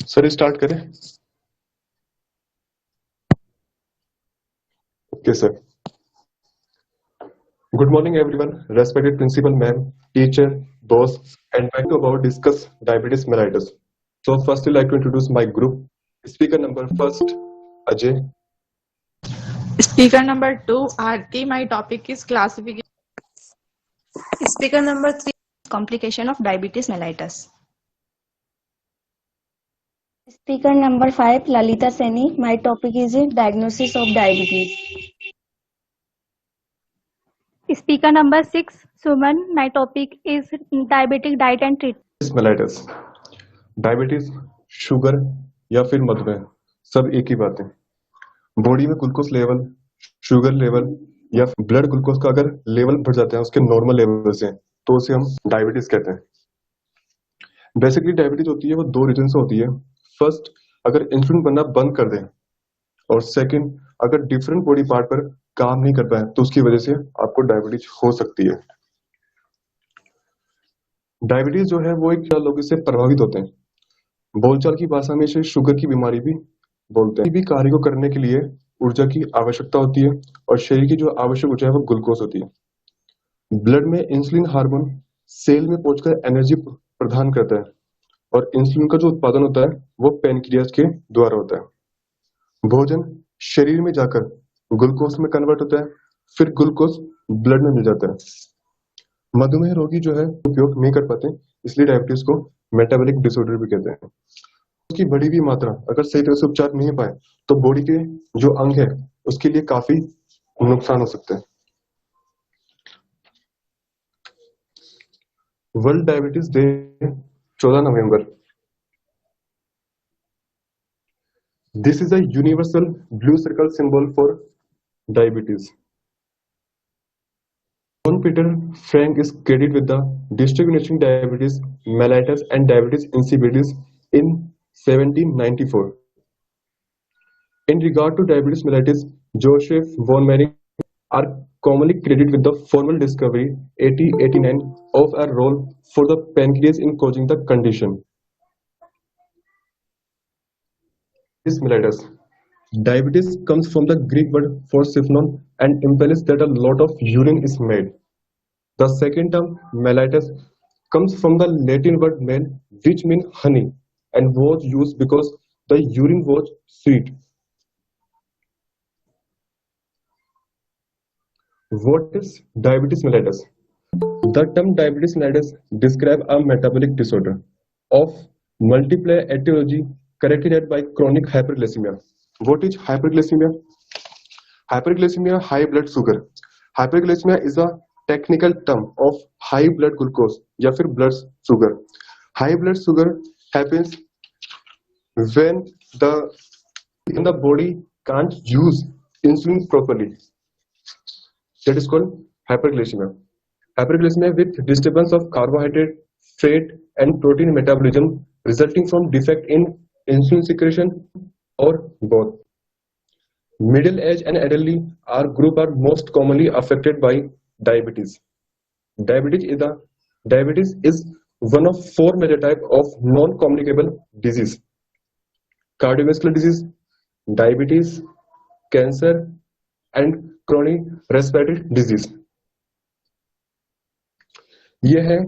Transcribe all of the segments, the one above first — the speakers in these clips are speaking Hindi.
सर स्टार्ट करें। Okay sir. Good morning everyone, respected principal ma'am, teacher, boss, and back to about discuss diabetes mellitus. So firstly like to introduce my group. Speaker number first, Ajay. Speaker number 2, Aarti. My topic is classification. Speaker number 3, complication of diabetes mellitus. Speaker number 5, Lalita Seni. My topic is diagnosis of diabetes. Speaker number 6, Suman. My topic is diabetic diet and treatment. mellitus. Diabetes, sugar या फिर मधुमेह सब एक ही बात है। बॉडी में ग्लूकोज लेवल, शुगर लेवल या ब्लड ग्लूकोज का अगर लेवल बढ़ जाता है उसके नॉर्मल लेवल से तो उसे हम डायबिटीज कहते हैं। बेसिकली डायबिटीज होती है वो दो रीजन से होती है। फर्स्ट, अगर इंसुलिन बनना बंद कर दें, और सेकंड, अगर डिफरेंट बॉडी पार्ट पर काम नहीं कर पाए तो उसकी वजह से आपको डायबिटीज हो सकती है। डायबिटीज जो है वो एक लोग इससे प्रभावित होते हैं। बोलचाल की भाषा में इसे शुगर की बीमारी भी बोलते हैं। भी कार्य को करने के लिए ऊर्जा की आवश्यकता होती है और शरीर की जो आवश्यक ऊर्जा है वो ग्लूकोज होती है। ब्लड में इंसुलिन हार्मोन सेल में पहुंचकर एनर्जी प्रदान करता है और इंसुलिन का जो उत्पादन होता है वो पैनक्रियाज के द्वारा होता है। भोजन शरीर में जाकर ग्लूकोज में कन्वर्ट होता है, फिर ग्लूकोज ब्लड में मिल जाता है। मधुमेह रोगी जो है उपयोग नहीं कर पाते, इसलिए डायबिटीज को मेटाबॉलिक डिसऑर्डर भी कहते हैं। उसकी बढ़ी हुई मात्रा अगर सही तरह से उपचार नहीं पाए तो बॉडी के जो अंग है उसके लिए काफी नुकसान हो सकता है। World diabetes day 14 November. This is a universal blue circle symbol for diabetes. John Peter Frank is credited with the distinguishing diabetes mellitus and diabetes insipidus in 1794. In regard to diabetes mellitus, Joseph von Mering are commonly credited with the formal discovery 1889 of a role for the pancreas in causing the condition. Mellitus. Diabetes comes from the Greek word for siphon and implies that a lot of urine is made. The second term, mellitus, comes from the Latin word mel, which means honey, and was used because the urine was sweet. What is diabetes mellitus? The term diabetes mellitus describes a metabolic disorder of multiple etiology characterized by chronic hyperglycemia. What is hyperglycemia? Hyperglycemia, high blood sugar. Hyperglycemia is a technical term of high blood glucose या फिर blood sugar. High blood sugar happens when the body can't use insulin properly. That is called hyperglycemia. Hyperglycemia with disturbance of carbohydrate, fat, and protein metabolism resulting from defect in insulin secretion or both. Middle age and elderly group are most commonly affected by diabetes. Diabetes is one of four major types of non-communicable disease: cardiovascular disease, diabetes, cancer, and chronic respiratory disease. यह है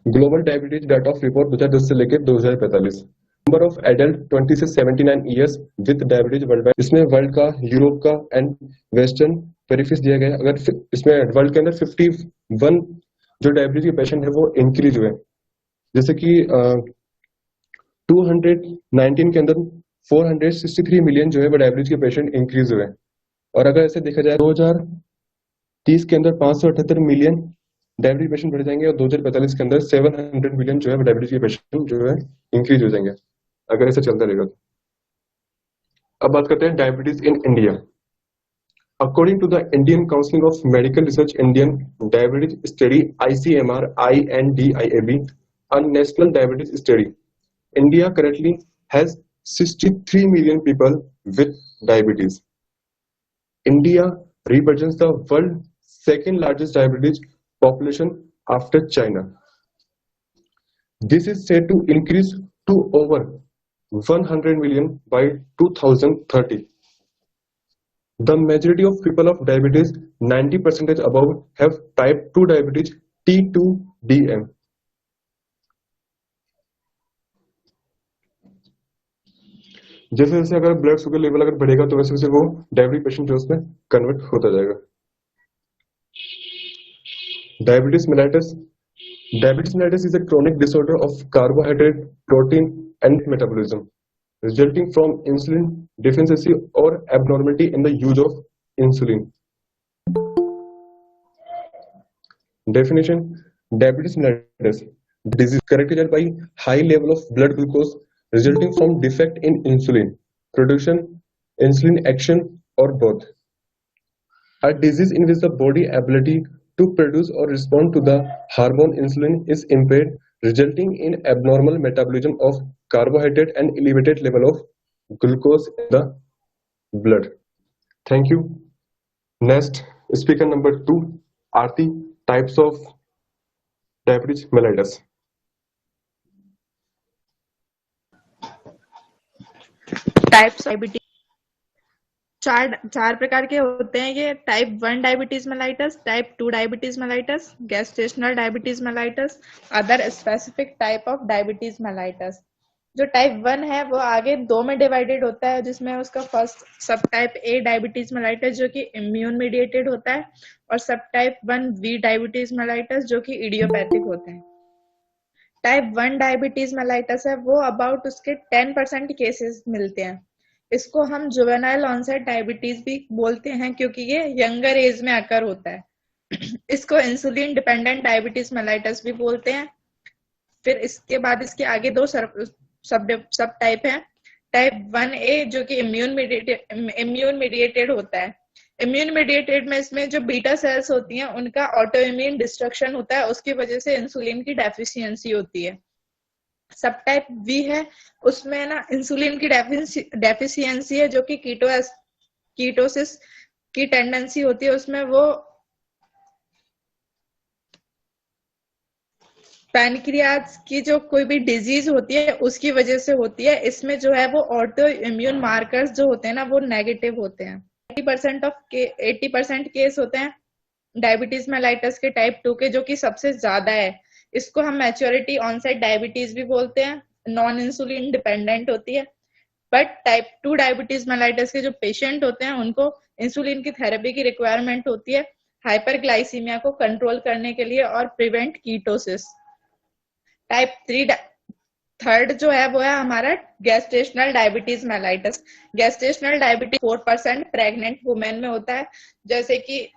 global diabetes data of report 2010 से लेकर 2045। नंबर ऑफ एडल्ट 20 से 79 years with diabetes world wide. इसमें वर्ल्ड का, यूरोप का एंड वेस्टर्न पेरिफेरीज दिया गया है। अगर इसमें वर्ल्ड के अंदर 51 जो डायबिटीज के पेशेंट है वो इंक्रीज हुए, जैसे कि 219 के अंदर 463 मिलियन जो है वो डायबिटीज के पेशेंट इंक्रीज हुए। और अगर ऐसे देखा जाए 2030 के अंदर 578 मिलियन डायबिटीज पेशेंट बढ़ जाएंगे और 2045 के अंदर 700 मिलियन जो है डायबिटीज के पेशेंट जो है इंक्रीज हो जाएंगे, अगर ऐसा चलता रहेगा। अब बात करते हैं diabetes in India. According to the Indian Council of Medical Research Indian diabetes study ICMR INDIAB, a national diabetes study, India currently has 63 million people with diabetes. India represents the world's second largest diabetes population after China. This is said to increase to over 100 million by 2030. The majority of people of diabetes, 90% above, have type 2 diabetes T2DM. जैसे जैसे अगर ब्लड शुगर लेवल अगर बढ़ेगा तो वैसे वैसे वो डायबिटिक पेशेंट जो उसमें कन्वर्ट होता जाएगा. Diabetes mellitus. Diabetes mellitus is a chronic disorder of carbohydrate, protein, and metabolism, resulting from insulin deficiency or abnormality in the use of insulin. Definition: Diabetes mellitus, disease characterized by high level of blood glucose resulting from defect in insulin production, insulin action, or both. A disease in which the body ability to produce or respond to the hormone insulin is impaired, resulting in abnormal metabolism of carbohydrate and elevated level of glucose in the blood. Thank you. Next, speaker number 2, Aarti, types of diabetes mellitus. Types diabetes चार प्रकार के होते हैं ये. Type 1 diabetes mellitus, type 2 diabetes mellitus, gestational diabetes mellitus, other specific type of diabetes mellitus. जो टाइप 1 है वो आगे 2 में डिवाइडेड होता है, जिसमें उसका फर्स्ट सब टाइप ए डायबिटीज मेलाइटस जो कि इम्यून मीडिएटेड होता है, और सब टाइप 1 डायबिटीज मेलाइटस जो कि इडियोपैथिक होते हैं. टाइप 1 डायबिटीज मेलाइटस है वो अबाउट उसके 10% केसेस मिलते हैं. इसको हम जुवेनाइल ऑनसेट डायबिटीज भी बोलते हैं क्योंकि ये यंगर एज में अकर होता है. इसको इंसुलिन डिपेंडेंट डायबिटीज मेलाइटस भी बोलते हैं. फिर इसके बाद इसके आगे 2 सब टाइप है. टाइप 1A जो कि इम्यून मीडिएटेड होता है. इम्यून मीडिएटेड में इसमें जो बीटा सेल्स होती हैं उनका ऑटो इम्यून डिस्ट्रक्शन होता है, उसकी वजह से इंसुलिन की डेफिशिएंसी होती है. सब टाइप V है, उसमें ना इंसुलिन की डेफिशिएंसी है जो कि कीटोसिस की टेंडेंसी होती है. उसमें वो पैनक्रियाज की जो कोई भी डिजीज होती है उसकी वजह से होती है. इसमें जो है वो ऑटो इम्यून मार्कर्स जो होते हैं ना वो नेगेटिव होते हैं. 80% केस होते हैं डायबिटीज मेलाइटस के टाइप 2 के, जो कि सबसे ज्यादा है. इसको हम मैच्योरिटी ऑनसेट डायबिटीज भी बोलते हैं. नॉन इंसुलिन डिपेंडेंट होती है. बट टाइप 2 डायबिटीज मेलाइटस के जो पेशेंट होते हैं उनको इंसुलिन की थेरेपी की रिक्वायरमेंट होती है हाइपरग्लाइसीमिया को कंट्रोल करने के लिए और प्रिवेंट कीटोसिस. टाइप 3 थर्ड जो है वो है हमारा gestational diabetes mellitus. Gestational diabetes 4% pregnant women में होता है. जैसे कि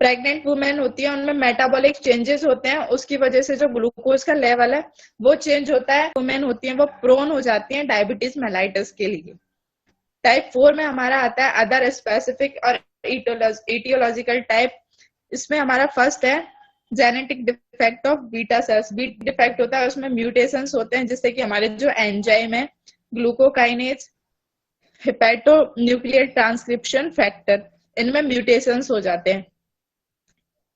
प्रेग्नेंट वुमेन होती है उनमें मेटाबॉलिक चेंजेस होते हैं, उसकी वजह से जो ग्लूकोज का लेवल है वो चेंज होता है. वुमेन होती है वो प्रोन हो जाती हैं डायबिटीज मेलाइटस के लिए. टाइप 4 में हमारा आता है अदर स्पेसिफिक और इटियोलॉजिकल टाइप. इसमें हमारा फर्स्ट है genetic defect of beta sales. Beta defect होता है, उसमें म्यूटेशंस होते हैं जिससे कि हमारे जो एंजाइम है glucokinase, hepato nuclear transcription factor, इनमें म्यूटेशंस हो जाते हैं.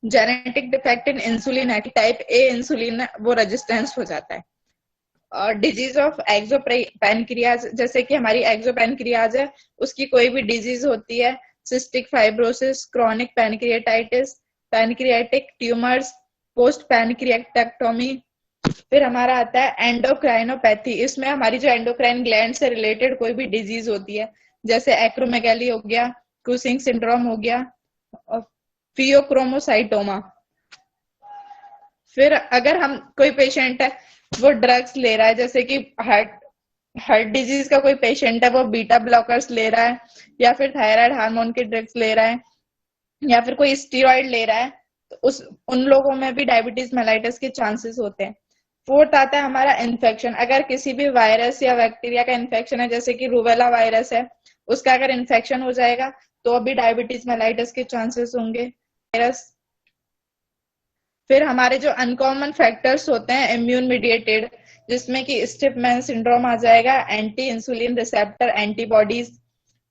Genetic defect in insulin type A insulin वो रेजिस्टेंस हो जाता है. और डिजीज ऑफ एक्सोपैनक्रियाज, जैसे कि हमारी एक्सोपैनक्रियाज है उसकी कोई भी डिजीज होती है, cystic fibrosis, chronic pancreatitis, pancreatic tumours, post pancreatectomy. फिर हमारा आता है एंडोक्राइनोपैथी. इसमें हमारी जो एंडोक्राइन ग्लैंड से रिलेटेड कोई भी डिजीज होती है, जैसे एक्रोमेगैली हो गया, कुसिंग सिंड्रोम हो गया, फियोक्रोमोसाइटोमा. फिर अगर हम कोई पेशेंट है वो ड्रग्स ले रहा है, जैसे कि हार्ट डिजीज का कोई पेशेंट है वो बीटा ब्लॉकर्स ले रहा है, या फिर थायराइड हार्मोन के ड्रग्स ले रहा है, या फिर कोई स्टीरॉइड ले रहा है, तो उन लोगों में भी डायबिटीज मेलाइटस के चांसेस होते हैं. फोर्थ आता है हमारा इन्फेक्शन. अगर किसी भी वायरस या बैक्टीरिया का इन्फेक्शन है, जैसे कि रूबेला वायरस है, उसका अगर इन्फेक्शन हो जाएगा तो अभी डायबिटीज मेलाइटस के चांसेस होंगे. वायरस. फिर हमारे जो अनकॉमन फैक्टर्स होते हैं इम्यून मीडिएटेड, जिसमें कि स्टिफमैन सिंड्रोम आ जाएगा, anti insulin receptor antibodies,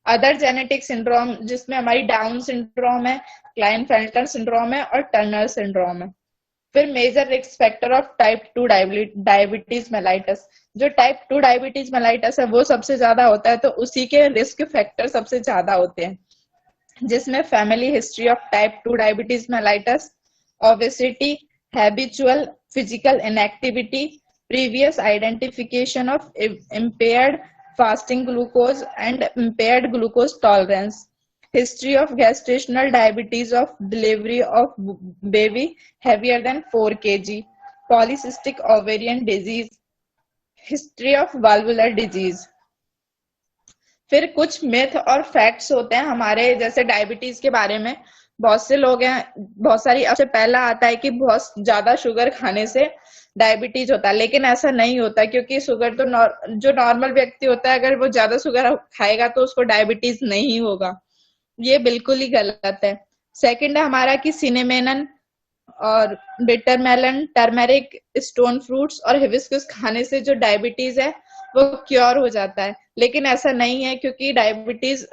other genetic syndrome जिसमें हमारी डाउन सिंड्रोम है, क्लाइनफेल्टर सिंड्रोम है और टर्नर सिंड्रोम है. फिर major risk factor of type 2 diabetes mellitus, जो टाइप 2 डायबिटीज मेलाइटस है वो सबसे ज्यादा होता है, तो उसी के रिस्क फैक्टर सबसे ज्यादा होते हैं, जिसमें family history of type 2 diabetes mellitus, obesity, habitual physical inactivity, previous identification of impaired fasting glucose and impaired glucose tolerance, history of gestational diabetes of delivery of baby heavier than 4 kg, polycystic ovarian disease, history of valvular disease। फिर कुछ मिथ और फैक्ट्स होते हैं हमारे जैसे डायबिटीज के बारे में। बहुत से लोग हैं, बहुत सारी, सबसे पहला आता है कि बहुत ज्यादा शुगर खाने से डायबिटीज होता है, लेकिन ऐसा नहीं होता, क्योंकि शुगर तो जो नॉर्मल व्यक्ति होता है अगर वो ज्यादा शुगर खाएगा तो उसको डायबिटीज नहीं होगा, ये बिल्कुल ही गलत है। सेकंड है हमारा कि सिनेमेनन और बिटरमेलन, टर्मेरिक, स्टोन फ्रूट्स और हिबिस्कस खाने से जो डायबिटीज है वो क्योर हो जाता है, लेकिन ऐसा नहीं है, क्योंकि diabetes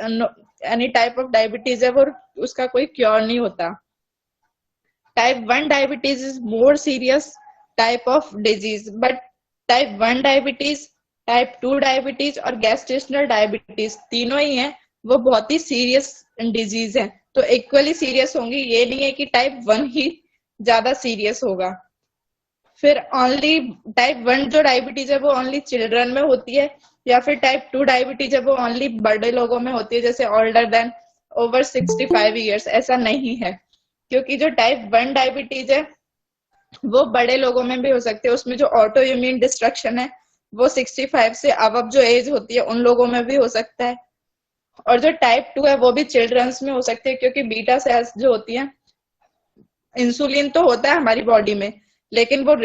any type of diabetes है वो उसका कोई क्योर नहीं होता। Type 1 diabetes is more serious type of disease, but type 1 diabetes, type 2 diabetes और गैस्ट्रेशनल डायबिटीज तीनों ही हैं, वो बहुत ही सीरियस डिजीज है, तो इक्वली सीरियस होंगी, ये नहीं है कि टाइप 1 ही ज्यादा सीरियस होगा। फिर ओनली टाइप 1 जो डायबिटीज है वो ओनली चिल्ड्रन में होती है, या फिर टाइप 2 डायबिटीज है वो ओनली बड़े लोगों में होती है, जैसे ओल्डर देन ओवर 65 ईयर्स। ऐसा नहीं है, क्योंकि जो टाइप 1 डायबिटीज है वो बड़े लोगों में भी हो सकती है, उसमें जो ऑटो इम्यून डिस्ट्रक्शन है वो 65 से अब जो एज होती है उन लोगों में भी हो सकता है। और जो टाइप 2 है वो भी चिल्ड्रंस में हो सकती है, क्योंकि बीटा सेल्स जो होती है, इंसुलिन तो होता है हमारी बॉडी में, लेकिन वो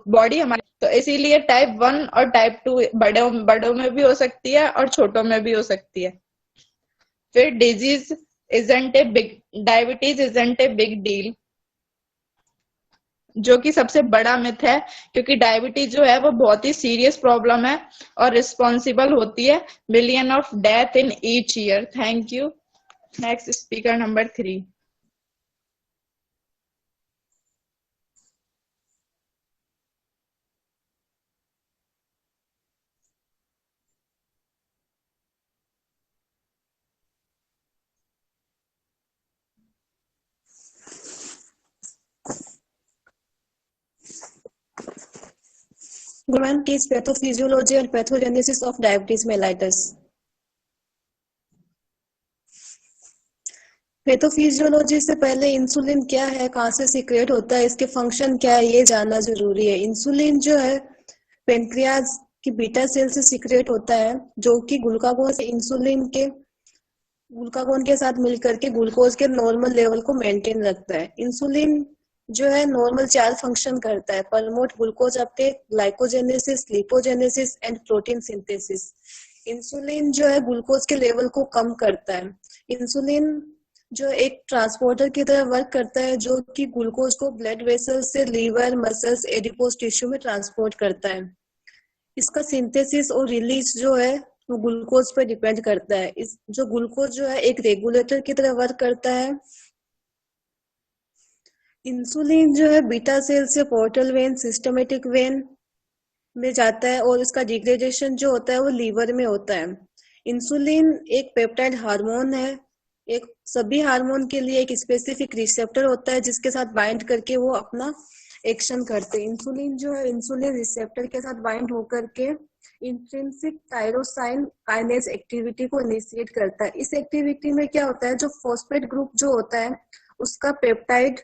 बॉडी हमारी, तो इसीलिए टाइप 1 और टाइप 2 बड़ों में भी हो सकती है और छोटों में भी हो सकती है। फिर diabetes isn't a big deal, जो कि सबसे बड़ा मिथ है, क्योंकि डायबिटीज जो है वो बहुत ही सीरियस प्रॉब्लम है और रिस्पॉन्सिबल होती है million of death in each year. Thank you. Next speaker number 3। Gurman, teach pathophysiology and pathogenesis of diabetes mellitus. Pathophysiology से पहले इंसुलिन क्या है, कहाँ से सीक्रेट होता है, इसके फंक्शन क्या है, ये जानना जरूरी है। इंसुलिन जो है पेनक्रियाज की बीटा सेल से सीक्रेट होता है, जो कि ग्लूकागोन के साथ मिलकर के ग्लूकोज के नॉर्मल लेवल को मेंटेन रखता है। इंसुलिन जो है नॉर्मल 4 फंक्शन करता है: promote glucose Uptake, glycogenesis, lipogenesis and protein synthesis. Insulin जो है ग्लूकोज के लेवल को कम करता है। इंसुलिन जो एक ट्रांसपोर्टर की तरह वर्क करता है, जो कि ग्लूकोज को ब्लड वेसल से लीवर, मसल्स, एडिपोज टिश्यू में ट्रांसपोर्ट करता है। इसका सिंथेसिस और रिलीज जो है वो ग्लूकोज पर डिपेंड करता है। इस जो ग्लूकोज जो है एक रेगुलेटर की तरह वर्क करता है। इंसुलिन जो है बीटा सेल से पोर्टल वेन, सिस्टमेटिक वेन में जाता है और इसका डिग्रेडेशन जो होता है वो लीवर में होता है। इंसुलिन एक पेप्टाइड हार्मोन है। एक सभी हार्मोन के लिए एक स्पेसिफिक रिसेप्टर होता है जिसके साथ बाइंड करके वो अपना एक्शन करते हैं। इंसुलिन जो है इंसुलिन रिसेप्टर के साथ बाइंड होकर के इंट्रिंसिक टायरोसाइन काइनेज एक्टिविटी को इनिशिएट करता है। इस एक्टिविटी में क्या होता है, जो फॉस्फेट ग्रुप जो होता है उसका पेप्टाइड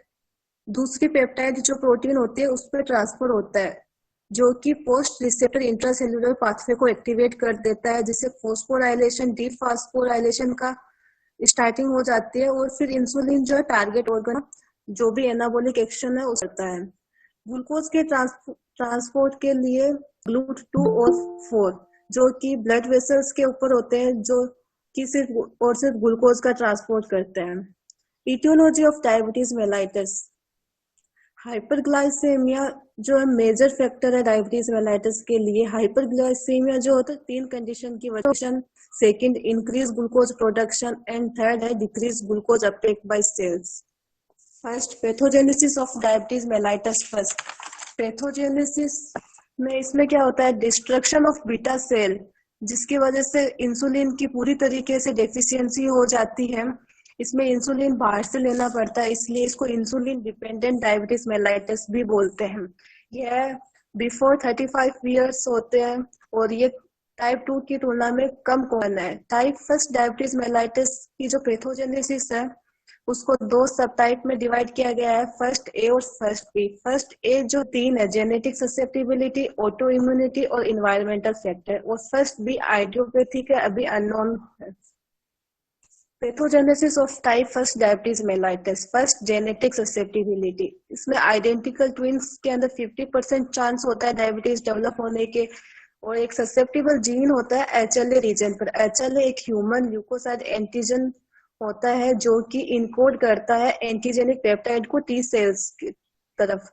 दूसरी पेप्टाइड जो प्रोटीन होती है उस पर ट्रांसफर होता है, जो कि पोस्ट रिसेप्टर इंट्रासेल्युलर पाथवे को एक्टिवेट कर देता है, जिससे फॉस्फोराइलेशन, डीफॉस्फोराइलेशन का स्टार्टिंग हो जाती है। और फिर इंसुलिन जो है टारगेट ऑर्गन जो भी एनाबॉलिक एक्शन है उस करता है। ग्लूकोज के ट्रांसपोर्ट के लिए GLUT2 और 4 जो कि ब्लड वेसल्स के ऊपर होते हैं, जो कि सिर्फ ग्लूकोज का ट्रांसपोर्ट करते हैं। Aetiology of diabetes mellitus. Hyperglycaemia जो है मेजर फैक्टर है डायबिटीज मेलाइटस के लिए। हाइपरग्लाइसेमिया जो होता है 3 कंडीशन की वजह, second increase glucose production and third है decrease glucose uptake by cells. First pathogenesis of diabetes mellitus. First pathogenesis में इसमें क्या होता है, डिस्ट्रक्शन ऑफ बीटा सेल, जिसकी वजह से इंसुलिन की पूरी तरीके से डेफिशिएंसी हो जाती है। इसमें इंसुलिन बाहर से लेना पड़ता है, इसलिए इसको इंसुलिन डिपेंडेंट डायबिटीज मेलाइटस भी बोलते हैं। यह बिफोर 35 ईयर्स होते हैं और ये टाइप 2 की तुलना में कम कॉमन है। टाइप फर्स्ट डायबिटीज मेलाइटिस की जो पैथोजेनेसिस है उसको दो सब टाइप में डिवाइड किया गया है, फर्स्ट ए और फर्स्ट बी। फर्स्ट ए जो 3 है, जेनेटिक ससेप्टिबिलिटी, ऑटो इम्यूनिटी और इन्वायरमेंटल फैक्टर, और फर्स्ट बी आइडियोपैथिक है, अभी अननोन है। Pathogenesis of type first diabetes mellitus. First genetic susceptibility, इसमें आइडेंटिकल ट्विंस के अंदर 50% चांस होता है डायबिटीज डेवलप होने के, और एक ससेप्टिबल जीन होता है HLA रीजन पर। HLA एक ह्यूमन ल्यूकोसाइड एंटीजन होता है जो कि इनकोड करता है एंटीजेनिक पेप्टाइड को टी सेल्स की तरफ।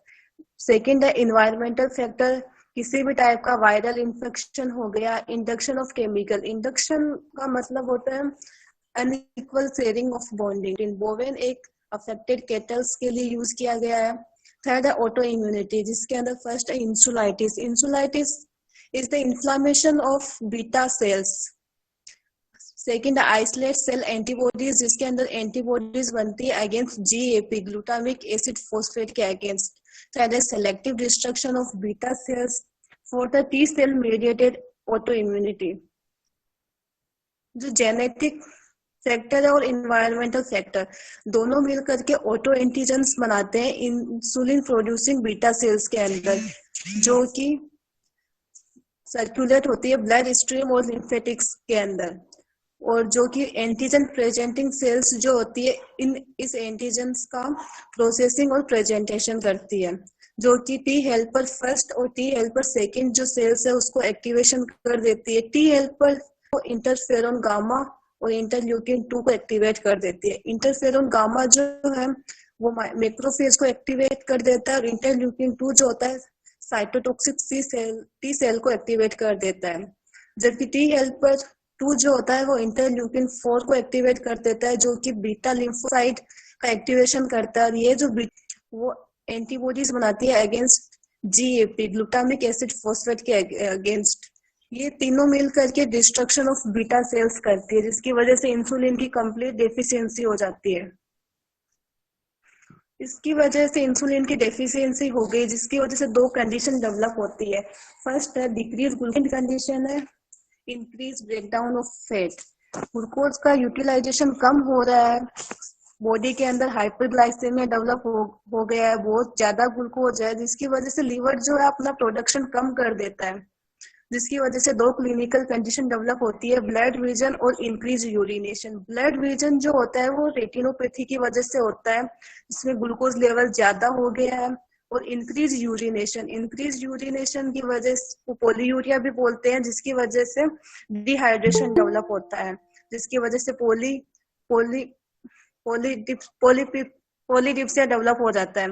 सेकंड है इन्वायरमेंटल फैक्टर, किसी भी टाइप का वायरल इन्फेक्शन हो गया, इंडक्शन ऑफ केमिकल। इंडक्शन का मतलब होता है unequal sharing of bonding. Bowen एक अफेक्टेड केटल्स के लिए यूज किया गया है। थर्ड है ऑटो इम्यूनिटी, जिसके अंदर फर्स्ट है insulitis. Insulitis is the inflammation of beta cells. Second isolate cell antibodies, जिसके अंदर एंटीबॉडीज बनती है against GAP, glutamic acid phosphate के अगेंस्ट। थर्ड है selective destruction of beta cells. Fourth है T cell mediated auto immunity. जो जेनेटिक फैक्टर है और इन्वायरमेंटल फैक्टर दोनों मिलकर के ऑटो एंटीजेंस बनाते हैं इंसुलिन प्रोड्यूसिंग बीटा सेल्स के अंदर, जो कि सर्कुलेट होती है ब्लड स्ट्रीम और लिम्फेटिक्स के अंदर, और जो कि एंटीजन प्रेजेंटिंग सेल्स जो होती है इस एंटीजन्स का प्रोसेसिंग और प्रेजेंटेशन करती है, जो कि टी हेल्पर फर्स्ट और टी हेल्पर सेकंड जो सेल्स है उसको एक्टिवेशन कर देती है। टी हेल्पर को इंटरफेरोन गामा और इंटरल्यूकिन 2 को एक्टिवेट कर देती है। इंटरफेरोन गामा जो है वो मैक्रोफेज को एक्टिवेट कर देता है, और इंटरल्यूकिन 2 जो होता है साइटोटॉक्सिक टी सेल को एक्टिवेट कर देता है। जबकि टी हेल्पर 2 जो होता है वो इंटरल्यूकिन 4 को एक्टिवेट कर देता है, जो कि बीटा लिम्फोसाइट का एक्टिवेशन करता है। और ये जो वो एंटीबॉडीज बनाती है against GAP, glutamic acid phosphate के अगेंस्ट। ये तीनों मिल करके डिस्ट्रक्शन ऑफ बीटा सेल्स करती है, जिसकी वजह से इंसुलिन की कंप्लीट डेफिशिएंसी हो जाती है। इसकी वजह से इंसुलिन की डेफिशिएंसी हो गई, जिसकी वजह से 2 कंडीशन डेवलप होती है। फर्स्ट है डिक्रीज ग्लूकोज कंडीशन है increase breakdown of fat. Glucose का यूटिलाइजेशन कम हो रहा है, बॉडी के अंदर हाइपरग्लाइसेमिया डेवलप हो गया है, बहुत ज्यादा ग्लूकोज है, जिसकी वजह से लीवर जो है अपना प्रोडक्शन कम कर देता है, जिसकी वजह से 2 क्लिनिकल कंडीशन डेवलप होती है, ब्लड विजन और इंक्रीज यूरिनेशन। ब्लड विजन जो होता है वो रेटिनोपैथी की वजह से होता है, जिसमें ग्लूकोज लेवल ज्यादा हो गया है, और इंक्रीज यूरिनेशन की वजह से पोलीयूरिया भी बोलते हैं, जिसकी वजह से डिहाइड्रेशन डेवलप होता है, जिसकी वजह से पॉलीडिप्सिया डेवलप हो जाता है।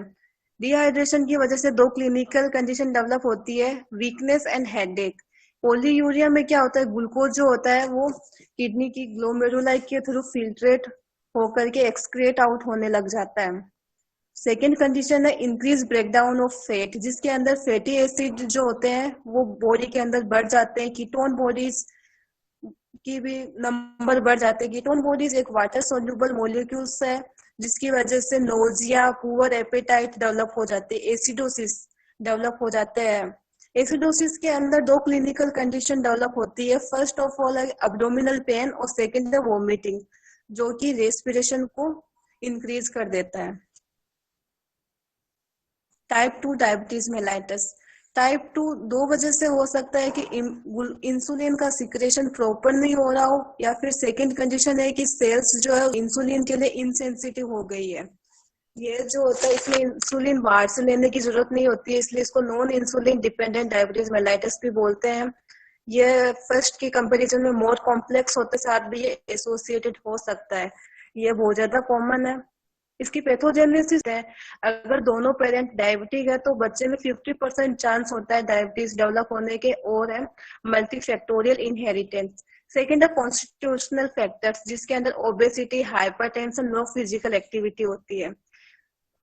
डिहाइड्रेशन की वजह से 2 क्लिनिकल कंडीशन डेवलप होती है, वीकनेस एंड हेडेक। पोलीयूरिया में क्या होता है, ग्लूकोज जो होता है वो किडनी की ग्लोमेरुलाई के थ्रू फिल्ट्रेट होकर के एक्सक्रिएट आउट होने लग जाता है। सेकेंड कंडीशन है इंक्रीज ब्रेकडाउन ऑफ फैट, जिसके अंदर फैटी एसिड जो होते हैं वो बॉडी के अंदर बढ़ जाते हैं, कीटोन बॉडीज की भी नंबर बढ़ जाते हैं। कीटोन बॉडीज एक वाटर सोल्यूबल मॉलिक्यूल्स है, जिसकी वजह से नोजिया, पुअर एपेटाइट डेवलप हो जाते हैं, एसिडोसिस डेवलप हो जाते हैं। एसिडोसिस के अंदर 2 क्लिनिकल कंडीशन डेवलप होती है, फर्स्ट ऑफ ऑल है एब्डोमिनल पेन और सेकंड है वोमिटिंग, जो कि रेस्पिरेशन को इंक्रीज कर देता है। Type 2 diabetes mellitus. टाइप 2 2 वजह से हो सकता है कि इंसुलिन का सिक्रेशन प्रॉपर नहीं हो रहा हो, या फिर सेकंड कंडीशन है कि सेल्स जो है इंसुलिन के लिए इनसेंसिटिव हो गई है। ये जो होता है इसमें इंसुलिन बाहर से लेने की जरूरत नहीं होती है, इसलिए इसको non insulin dependent diabetes mellitus भी बोलते हैं। ये फर्स्ट की कंपैरिजन में मोर कॉम्प्लेक्स होते साथ भी ये एसोसिएटेड हो सकता है, ये बहुत ज्यादा कॉमन है। इसकी पैथोजेनेसिस है, अगर दोनों पेरेंट डायबिटिक है तो बच्चे में 50% चांस होता है डायबिटीज डेवलप होने के, और है मल्टीफैक्टोरियल इनहेरिटेंस। सेकेंड है कॉन्स्टिट्यूशनल फैक्टर्स, जिसके अंदर ओबेसिटी, हाइपरटेंशन, लो फिजिकल एक्टिविटी होती है।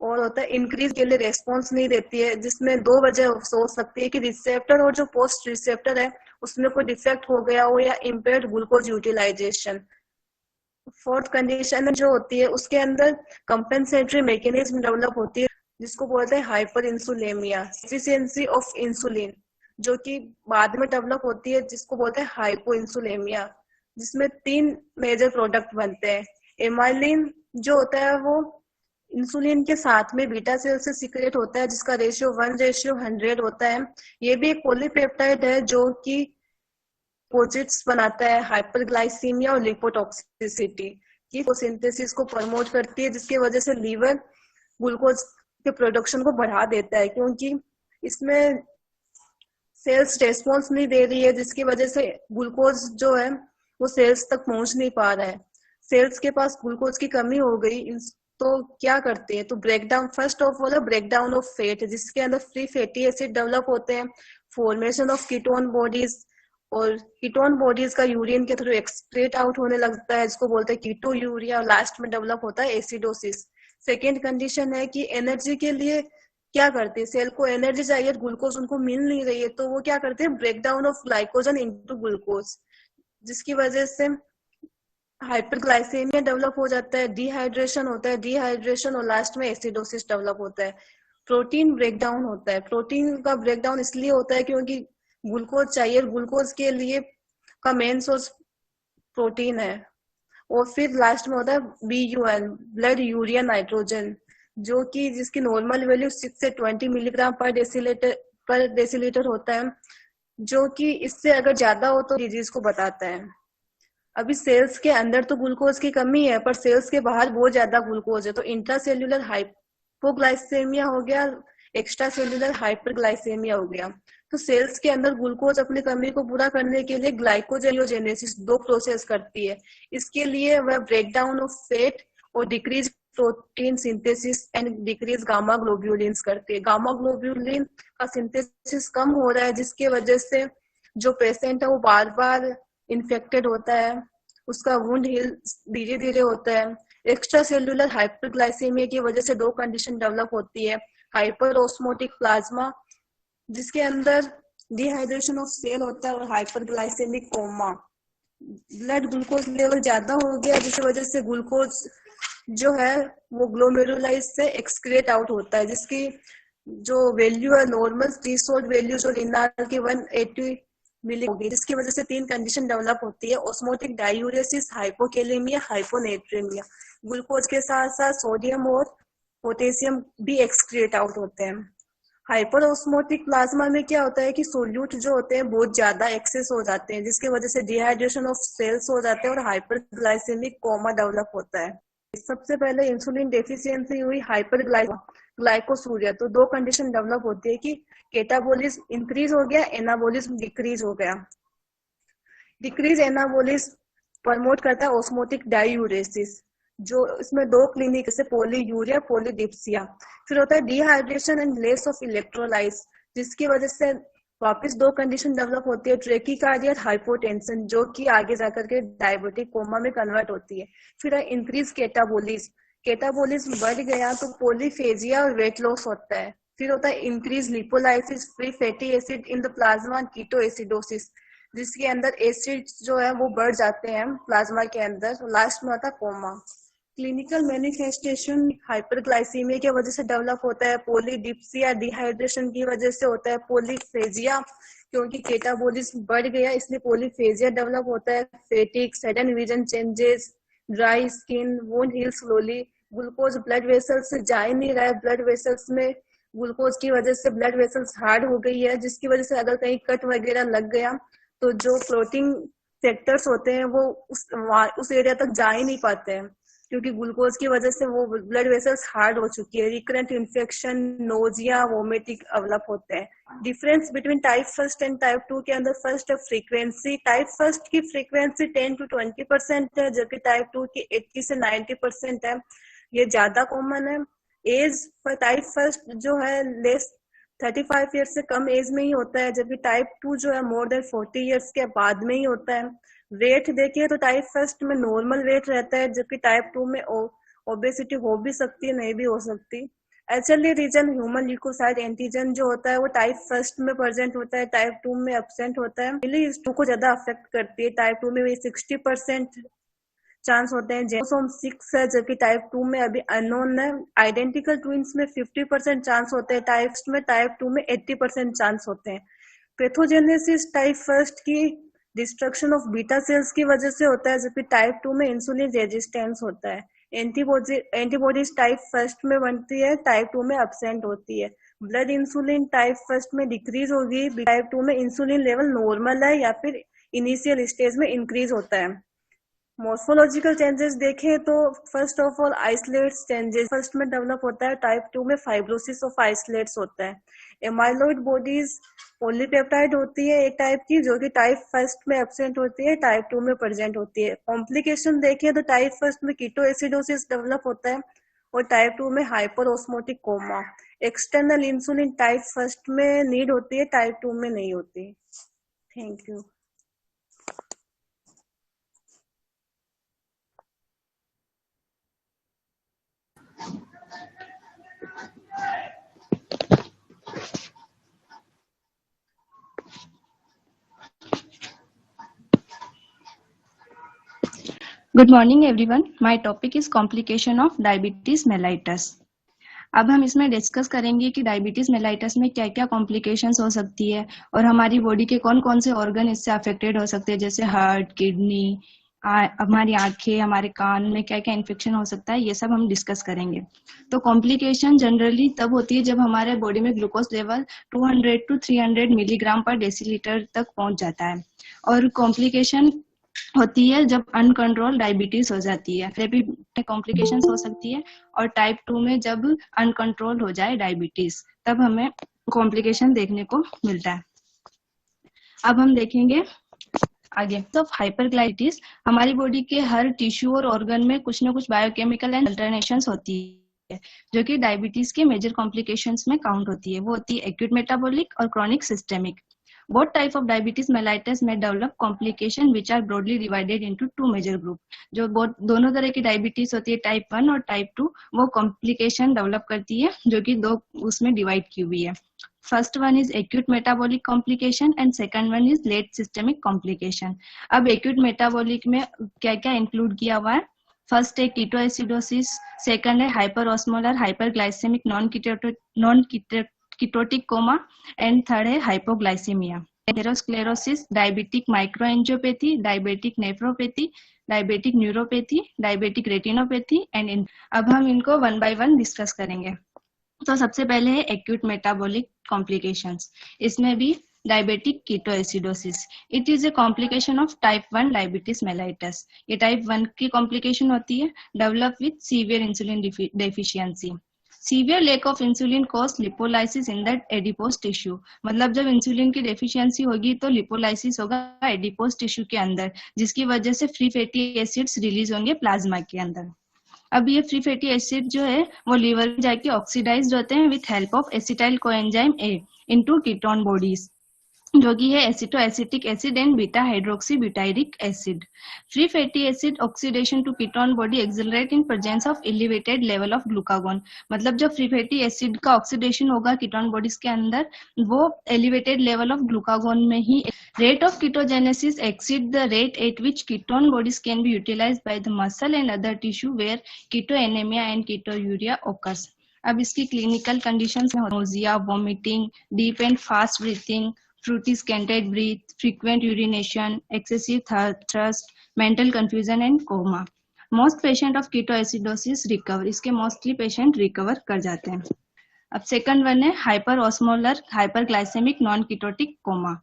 और होता है इंक्रीज के लिए रेस्पॉन्स नहीं देती है, जिसमें दो वजह हो सकती है कि रिसेप्टर और जो पोस्ट रिसेप्टर है उसमें कोई डिफेक्ट हो गया हो या impaired glucose utilisation. Fourth condition जो होती है उसके अंदर कंपेंसेटरी मैकेनिज्म डेवलप होती है जिसको बोलते हैं हाइपर इंसुलेमिया, एफिशिएंसी ऑफ इंसुलिन, जो कि बाद में डेवलप होती है जिसको बोलते हैं हाइपो इंसुलेमिया, जिसमें 3 मेजर प्रोडक्ट बनते हैं। एमाइलिन जो होता है वो इंसुलिन के साथ में बीटा सेल से सीक्रेट होता है जिसका रेशियो 1:100 होता है। ये भी एक पॉलीपेप्टाइड है जो कि डिपॉजिट्स बनाता है हाइपरग्लाइसीमिया और लिपोटॉक्सिसिटी की सिंथेसिस को प्रमोट करती है, जिसकी वजह से लीवर ग्लूकोज के प्रोडक्शन को बढ़ा देता है क्योंकि इसमें सेल्स रेस्पॉन्स नहीं दे रही है, जिसकी वजह से ग्लूकोज जो है वो सेल्स तक पहुंच नहीं पा रहा है। सेल्स के पास ग्लूकोज की कमी हो गई तो क्या करते हैं, तो breakdown, first of all breakdown of fat जिसके अंदर फ्री फैटी एसिड डेवलप होते हैं, फॉर्मेशन ऑफ कीटोन बॉडीज, और कीटोन बॉडीज का यूरिन के थ्रू एक्सक्रीट आउट होने लगता है जिसको बोलते हैं कीटो यूरिया, और लास्ट में डेवलप होता है एसिडोसिस। सेकेंड कंडीशन है कि एनर्जी के लिए क्या करते हैं, सेल को एनर्जी चाहिए, ग्लूकोज उनको मिल नहीं रही है तो वो क्या करते हैं, breakdown of glycogen into glucose, जिसकी वजह से हाइपरग्लाइसेमिया डेवलप हो जाता है, डिहाइड्रेशन होता है, डिहाइड्रेशन और लास्ट में एसिडोसिस डेवलप होता है। प्रोटीन ब्रेकडाउन होता है, प्रोटीन का ब्रेकडाउन इसलिए होता है क्योंकि ग्लूकोज चाहिए, ग्लूकोज के लिए का मेन सोर्स प्रोटीन है। और फिर लास्ट में होता है BUN, ब्लड यूरिया नाइट्रोजन, जो कि जिसकी नॉर्मल वैल्यू 6 से 20 मिलीग्राम पर डेसीलीटर होता है, जो कि इससे अगर ज्यादा हो तो डिजीज को बताता है। अभी सेल्स के अंदर तो ग्लूकोज की कमी है पर सेल्स के बाहर बहुत ज्यादा ग्लूकोज है, तो इंट्रासेल्यूलर हाइपोग्लाइसेमिया हो गया, एक्स्ट्रा सेल्यूलर हाइपरग्लाइसेमिया हो गया। तो सेल्स के अंदर ग्लूकोज अपनी कमी को पूरा करने के लिए ग्लाइकोजेनियोजेनेसिस 2 प्रोसेस करती है। इसके लिए वह ब्रेकडाउन ऑफ फैट और decrease protein synthesis and decrease gamma ग्लोब्यूलिन्स करती है। गामा ग्लोब्यूलिन का सिंथेसिस कम हो रहा है जिसकी वजह से जो पेशेंट है वो बार बार इन्फेक्टेड होता है, उसका वुंड हील धीरे धीरे होता है। एक्स्ट्रा सेल्यूलर हाइपरग्लाइसेमिया की वजह से 2 कंडीशन डेवलप होती है, हाइपर ऑस्मोटिक प्लाज्मा जिसके अंदर डिहाइड्रेशन ऑफ सेल होता है और hyperglycaemic coma, blood glucose level ज्यादा हो गया जिसकी वजह से ग्लूकोज जो है वो ग्लोमेरुलाइज से एक्सक्रीट आउट होता है, जिसकी जो वैल्यू है नॉर्मल थ्रेशोल्ड वैल्यू जो रिनाल की 180 मिली होगी, जिसकी वजह से 3 कंडीशन डेवलप होती है, osmotic diuresis, hypokalaemia, hyponatraemia. Glucose के साथ साथ सोडियम और पोटेशियम भी एक्सक्रीट आउट होते हैं। हाइपर ऑस्मोटिक प्लाज्मा में क्या होता है कि सोल्यूट जो होते हैं बहुत ज्यादा एक्सेस हो जाते हैं जिसकी वजह से डिहाइड्रेशन ऑफ सेल्स हो जाते हैं और हाइपरग्लाइसेमिक कोमा डेवलप होता है। सबसे पहले इंसुलिन डेफिशिएंसी हुई, हाइपरग्लाइकोसूरिया, तो 2 कंडीशन डेवलप होती है कि कैटाबोलिज्म इंक्रीज हो गया, एनाबोलिज्म डिक्रीज हो गया। डिक्रीज एनाबोलिज्म प्रमोट करता है ऑस्मोटिक डायूरेसिस, जो इसमें 2 क्लिनिक से पॉलीयूरिया, पॉलीडिप्सिया। फिर होता है dehydration and less of electrolytes, जिसकी वजह से वापस 2 कंडीशन डेवलप होती है, ट्रेकिकार्डिया, हाइपोटेंशन, जो कि आगे जाकर के डायबिटिक कोमा में कन्वर्ट होती है। फिर है इंक्रीज कैटाबोलिज्म, कैटाबोलिज्म बढ़ गया तो पॉलीफेजिया और वेट लॉस होता है। फिर होता है increase lipolysis, free fatty acid in the plasma, keto acidosis, जिसके अंदर एसिड जो है वो बढ़ जाते हैं प्लाज्मा के अंदर। लास्ट में होता है कोमा। क्लिनिकल मैनिफेस्टेशन हाइपरग्लाइसीमिया की वजह से डेवलप होता है, पॉलीडिप्सिया डिहाइड्रेशन की वजह से होता है, पॉलीफेजिया क्योंकि कैटाबोलिज्म बढ़ गया इसलिए पॉलीफेजिया डेवलप होता है, fatigue, sudden vision changes, dry skin, wound heal slowly, glucose blood vessels से जा ही नहीं रहा है, ब्लड वेसल्स में ग्लूकोज की वजह से ब्लड वेसल्स हार्ड हो गई है जिसकी वजह से अगर कहीं कट वगैरह लग गया तो जो क्लोटिंग सेक्टर्स होते हैं वो उस एरिया तक जा ही नहीं पाते हैं क्योंकि ग्लूकोज की वजह से वो ब्लड वेसल्स हार्ड हो चुकी है। Recurrent infection, nausea, vomiting develop होते हैं। Difference between type 1 and type 2 के अंदर फर्स्ट है फ्रीक्वेंसी। टाइप 1 की फ्रीक्वेंसी 10 to 20% है जबकि टाइप 2 की 80 से 90% है, ये ज्यादा कॉमन है। एज पर टाइप 1 जो है लेस 35 ईयर्स से कम एज में ही होता है जबकि टाइप 2 जो है मोर देन 40 ईयर्स के बाद में ही होता है। वेट देखिए तो टाइप 1 में नॉर्मल वेट रहता है जबकि टाइप 2 में ओबेसिटी हो भी सकती है, नहीं भी हो सकती। HLA region human leukocyte antigen जो होता है वो टाइप फर्स्ट में प्रेजेंट होता है, टाइप 2 में एब्सेंट होता है। पहले इस 2 को ज्यादा अफेक्ट करती है। टाइप 2 में 60% चांस होते हैं। जेनोसोम 6 है जबकि टाइप 2 में अभी अननोन है। आइडेंटिकल ट्विंस में 50% चांस होते हैं, टाइप 2 में 80% चांस होते हैं। पैथोजेनेसिस टाइप फर्स्ट की डिस्ट्रक्शन ऑफ बीटा सेल्स की वजह से होता है जबकि टाइप 2 में इंसुलिन रेजिस्टेंस होता है। एंटीबॉडीज टाइप फर्स्ट में बनती है, टाइप 2 में एब्सेंट होती है। ब्लड इंसुलिन टाइप फर्स्ट में डिक्रीज होगी, टाइप 2 में इंसुलिन लेवल नॉर्मल है या फिर इनिशियल स्टेज में इंक्रीज होता है। मॉर्फोलॉजिकल चेंजेस देखें तो first of all isolates changes first में डेवलप होता है, टाइप 2 में फाइब्रोसिस ऑफ आइसोलेट्स होता है। एमाइलॉइड बॉडीज पॉलीपेप्टाइड होती है एक टाइप की जो कि टाइप फर्स्ट में एब्सेंट होती है, टाइप 2 में प्रेजेंट होती है। कॉम्प्लिकेशन देखें तो टाइप फर्स्ट में कीटोएसिडोसिस डेवलप होता है और टाइप 2 में hyper osmotic coma. External insulin type first में नीड होती है, टाइप 2 में नहीं होती। Thank you. Good morning everyone. My topic is complication of diabetes mellitus. अब हम इसमें डिस्कस करेंगे कि डायबिटीज मेलाइटस में क्या क्या कॉम्प्लिकेशंस हो सकती है और हमारी बॉडी के कौन कौन से ऑर्गन इससे अफेक्टेड हो सकते हैं, जैसे हार्ट, किडनी, हमारी आंखें, हमारे कान में क्या क्या इन्फेक्शन हो सकता है, ये सब हम डिस्कस करेंगे। तो कॉम्प्लिकेशन जनरली तब होती है जब हमारे बॉडी में ग्लूकोज लेवल 200 to 300 मिलीग्राम पर डेसीलीटर तक पहुंच जाता है। और कॉम्प्लिकेशन होती है जब अनकंट्रोल डायबिटीज हो जाती है, फिर भी कॉम्प्लिकेशंस हो सकती है। और टाइप 2 में जब अनकंट्रोल हो जाए डायबिटीज तब हमें कॉम्प्लिकेशन देखने को मिलता है। अब हम देखेंगे आगे। तो हाइपरग्लाइटिस हमारी बॉडी के हर टिश्यू और ऑर्गन में कुछ ना कुछ बायोकेमिकल एंड अल्टरनेशंस होती है जो कि डायबिटीज के मेजर कॉम्प्लिकेशंस में काउंट होती है। वो होती है एक्यूट मेटाबॉलिक और chronic systemic. Both type of diabetes mellitus may develop complication which are broadly divided into two major group. जो दोनों तरह की डायबिटीज होती है, टाइप 1 और टाइप 2, वो कॉम्प्लिकेशन डेवलप करती है जो कि दो उसमें डिवाइड की हुई है। First one is acute metabolic complication and second one is late systemic complication. अब एक्यूट मेटाबॉलिक में क्या क्या इंक्लूड किया हुआ है? फर्स्ट है कीटोएसिडोसिस, सेकंड है hyperosmolar hyperglycaemic non ketotic coma and third है hypoglycaemia. Atherosclerosis, diabetic microangiopathy, diabetic nephropathy, diabetic neuropathy, diabetic retinopathy and अब हम इनको वन बाय वन डिस्कस करेंगे। तो सबसे पहले है एक्यूट मेटाबॉलिक कॉम्प्लिकेशंस। इसमें भी diabetic ketoacidosis, it is a complication of type 1 diabetes mellitus. ये टाइप 1 की कॉम्प्लिकेशन होती है, develop with severe insulin deficiency. Severe lake of insulin cause lipolysis in that adipose tissue. मतलब जब इंसुलिन की डेफिशिएंसी होगी तो लिपोलाइसिस होगा एडिपोज टिश्यू के अंदर, जिसकी वजह से फ्री फैटी एसिड्स रिलीज होंगे प्लाज्मा के अंदर। अब ये फ्री फैटी एसिड जो है वो लीवर में जाके ऑक्सीडाइज्ड होते हैं with help of acetyl coenzyme A into ketone bodies, जो कि है acetoacetic acid and beta hydroxy butyric acid. Free fatty acid oxidation to ketone body accelerate in presence of elevated level of glucagon. मतलब जब फ्री फैटी एसिड का ऑक्सीडेशन होगा कीटोन बॉडीज के अंदर, वो एलिवेटेड लेवल ऑफ ग्लूकागोन में ही rate of ketogenesis exceed the rate at which ketone bodies can be utilised bye the muscle and other tissue where ketonaemia and ketonuria occurs. अब इसकी क्लिनिकल कंडीशंस में nausea, vomiting, deep and fast breathing, fruity scented breath, frequent urination, excessive thirst, mental confusion and coma. Most patient of ketoacidosis recover. इसके mostly patient recover कर जाते हैं। अब second one है hyperosmolar hyperglycemic non-ketotic coma।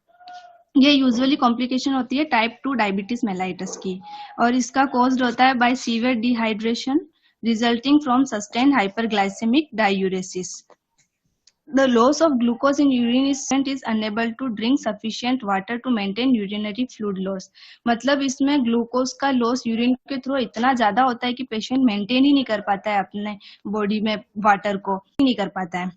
ये यूजुअली कॉम्प्लिकेशन होती है टाइप 2 डायबिटीज मेलाइटस की और इसका कॉज्ड होता है by severe dehydration resulting from sustained hyperglycaemic diuresis. The loss of glucose in urine is unable to drink sufficient water to maintain urinary fluid loss. मतलब इसमें ग्लूकोज का लॉस यूरिन के थ्रू इतना ज्यादा होता है कि पेशेंट मेंटेन ही नहीं कर पाता है अपने बॉडी में वाटर को, नहीं कर पाता है।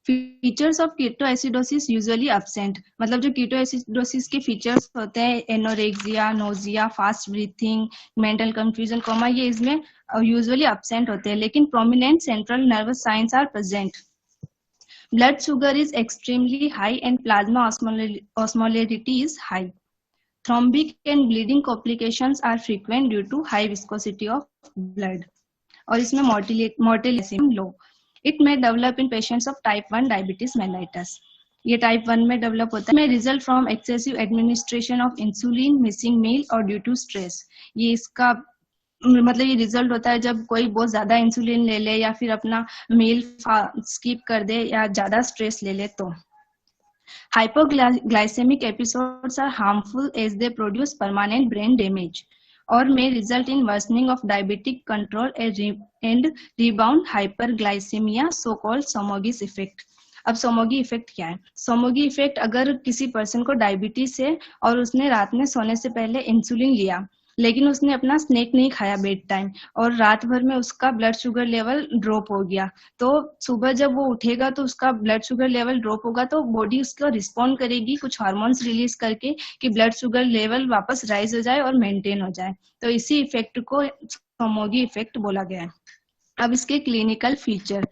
Features of ketoacidosis usually absent, मतलब जो कीटोएसिडोसिस के फीचर्स होते हैं anorexia, nausea, fast breathing, mental confusion, coma, ये इसमें यूजुअली एब्सेंट होते हैं, लेकिन prominent central nervous signs are present. Blood sugar is extremely high and plasma osmolarity is high. Thrombic and bleeding complications are frequent due to high viscosity of blood. और इसमें mortality low. It may develop in patients of type 1 diabetes mellitus. ये type 1 में develop होता है. May result from excessive administration of insulin, missing meal or due to stress. ये इसका मतलब ये रिजल्ट होता है जब कोई बहुत ज्यादा इंसुलिन ले ले या फिर अपना मील स्किप कर दे या ज्यादा स्ट्रेस ले ले तो. Hypoglycemic episodes are harmful as they produce permanent brain damage or may result in worsening of diabetic control and rebound hyperglycemia, so-called Somogis effect. अब सोमोगी इफेक्ट क्या है? सोमोगी इफेक्ट, अगर किसी पर्सन को डायबिटीज है और उसने रात में सोने से पहले इंसुलिन लिया लेकिन उसने अपना स्नैक नहीं खाया बेड टाइम और रात भर में उसका ब्लड शुगर लेवल ड्रॉप हो गया, तो सुबह जब वो उठेगा तो उसका ब्लड शुगर लेवल ड्रॉप होगा तो बॉडी उसको रिस्पॉन्ड करेगी कुछ हार्मोन्स रिलीज करके कि ब्लड शुगर लेवल वापस राइज हो जाए और मेंटेन हो जाए. तो इसी इफेक्ट को सोमोगी इफेक्ट बोला गया है. अब इसके क्लिनिकल फीचर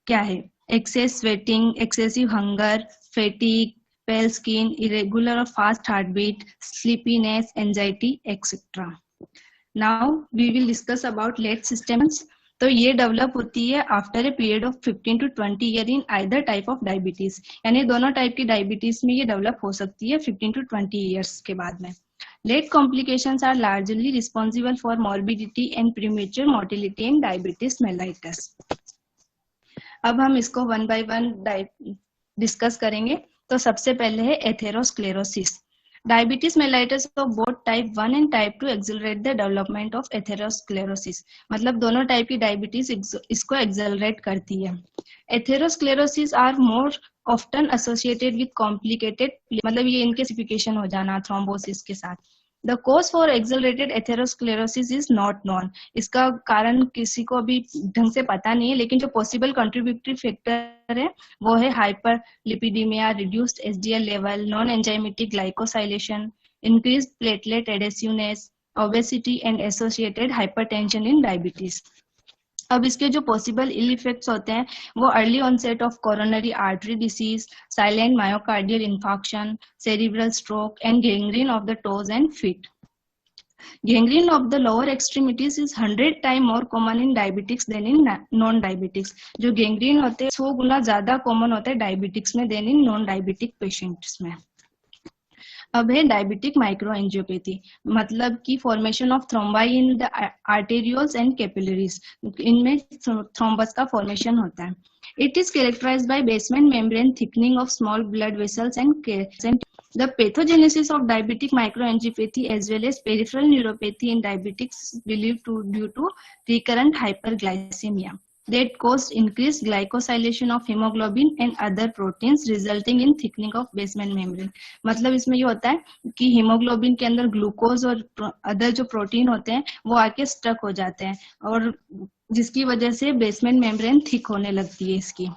क्या है? Excess sweating, excessive hunger, fatigue, pale skin, irregular or fast heartbeat, sleepiness, anxiety, etc. Now we will discuss about late systems. तो ये डेवलप होती है after a period of 15 to 20 year in either type of diabetes, यानी दोनों टाइप की डायबिटीज में ये डेवलप हो सकती है 15 to 20 ईयर्स के बाद में. Late complications are largely responsible for morbidity and premature mortality in diabetes mellitus. अब हम इसको वन बाय वन डिस्कस करेंगे. तो सबसे पहले है atherosclerosis. Diabetes mellitus of both type 1 and type 2 accelerate the development of atherosclerosis, मतलब दोनों टाइप की डायबिटीज इसको एक्सेलरेट करती है. Atherosclerosis are more often associated with complicated, मतलब ये इनके सिफिकेशन हो जाना थ्रोम्बोसिस के साथ. The cause for accelerated atherosclerosis is not known. इसका कारण किसी को अभी ढंग से पता नहीं है, लेकिन जो पॉसिबल कंट्रीब्यूटरी फैक्टर है वो है hyperlipidaemia, reduced HDL level, non enzymatic glycosylation, increased platelet adhesiveness, obesity and associated hypertension in diabetes. अब इसके जो पॉसिबल इल इफेक्ट्स होते हैं वो early onset of coronary artery disease, silent myocardial infarction, cerebral stroke and gangrene of the toes and feet. Gangrene of the lower extremities is 100 times more common in diabetics than in non-diabetics. जो गैंग्रीन होते हैं 100 गुना ज्यादा कॉमन होता है डायबिटिक्स में than in non diabetic patients में. अब है डायबिटिक माइक्रोएंजियोपैथी, मतलब कि formation of thrombi in the arterioles and capillaries, इनमें थ्रोम्बस का फॉर्मेशन होता है. It is characterised by basement membrane thickening of small blood vessels and the pathogenesis of diabetic microangiopathy as well as peripheral neuropathy in diabetics believed to due to recurrent hyperglycemia that caused increased glycosylation of hemoglobin and other proteins resulting in thickening of basement membrane. मतलब इसमें ये होता है कि हीमोग्लोबिन के अंदर ग्लूकोज और अदर जो प्रोटीन होते हैं वो आके स्टक हो जाते हैं और जिसकी वजह से बेसमेंट मेम्ब्रेन थिक होने लगती है इसकी.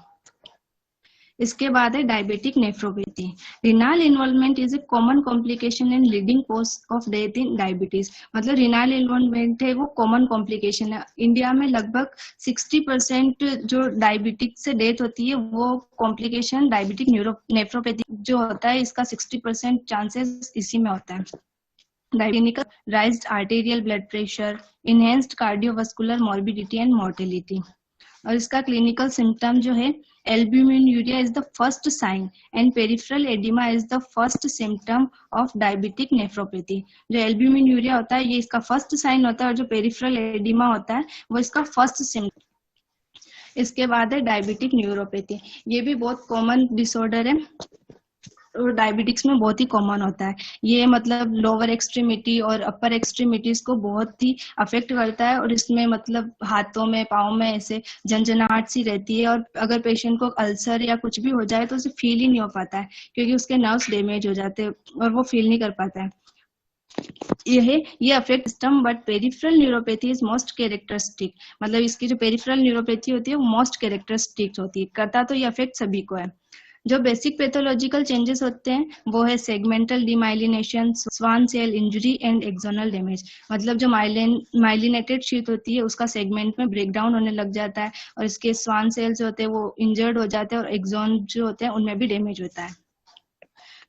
इसके बाद है diabetic nephropathy. Renal involvement is a common complication and leading cause of death in diabetes. मतलब रिनाल इन्वॉल्वमेंट है वो कॉमन कॉम्प्लिकेशन है. इंडिया में लगभग 60% जो डायबिटिक से डेथ होती है वो कॉम्प्लिकेशन डायबिटिक नेफ्रोपैथी जो होता है इसका 60% चांसेस इसी में होता है. Diabetic राइज्ड arterial blood pressure, enhanced cardiovascular morbidity and mortality. और इसका क्लिनिकल सिम्टम जो है albuminuria is the first sign and peripheral edema is the first symptom of diabetic nephropathy. जो albuminuria होता है ये इसका फर्स्ट साइन होता है और जो पेरिफेरल एडिमा होता है वो इसका फर्स्ट सिम्टम. इसके बाद है डायबिटिक न्यूरोपैथी. ये भी बहुत कॉमन डिसऑर्डर है और डायबिटिक्स में बहुत ही कॉमन होता है. ये मतलब लोअर एक्सट्रीमिटी और अपर एक्सट्रीमिटीज को बहुत ही अफेक्ट करता है और इसमें मतलब हाथों में पाँव में ऐसे झंझनाहट सी रहती है और अगर पेशेंट को अल्सर या कुछ भी हो जाए तो उसे फील ही नहीं हो पाता है क्योंकि उसके नर्व्स डैमेज हो जाते हैं और वो फील नहीं कर पाता है. ये affect system but peripheral neuropathy is most characteristic, मतलब इसकी जो पेरिफेरल न्यूरोपैथी होती है वो मोस्ट कैरेक्टरिस्टिक होती है, करता तो ये अफेक्ट सभी को है। जो बेसिक पैथोलॉजिकल चेंजेस होते हैं वो है segmental demyelination, Schwann cell injury and axonal damage, मतलब जो माइलिनेटेड शीट होती है उसका सेगमेंट में ब्रेकडाउन होने लग जाता है और इसके स्वान सेल्स होते हैं वो इंजर्ड हो जाते हैं और एक्सोन जो होते हैं उनमें भी डैमेज होता है।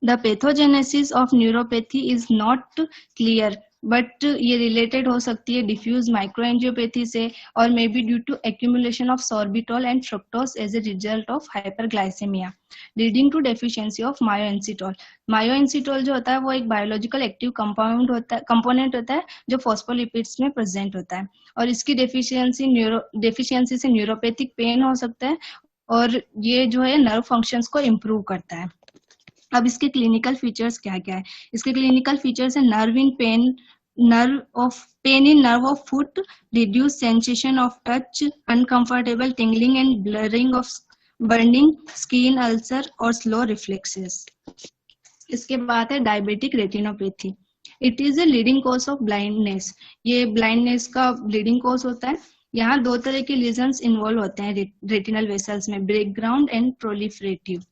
The pathogenesis of neuropathy is not clear, but ये related हो सकती है diffuse microangiopathy से और may be due to accumulation of sorbitol and fructose as a result of hyperglycemia, leading to deficiency of myoinositol. Myoinositol जो होता है वो एक biological active component होता है जो phospholipids में present होता है और इसकी deficiency से neuropathic pain हो सकता है और ये जो है nerve functions को improve करता है। अब इसके क्लिनिकल फीचर्स क्या क्या है? इसके क्लिनिकल फीचर्स है nerve in nerve of foot, reduce sensation of touch, uncomfortable tingling and blurring of burning, skin ulcer और स्लो रिफ्लेक्सेस। इसके बाद है diabetic retinopathy. It is a leading cause of blindness, ये ब्लाइंडनेस का लीडिंग कॉज होता है। यहाँ दो तरह के लीजन्स इन्वॉल्व होते हैं रेटिनल वेसल्स में, background and proliferative.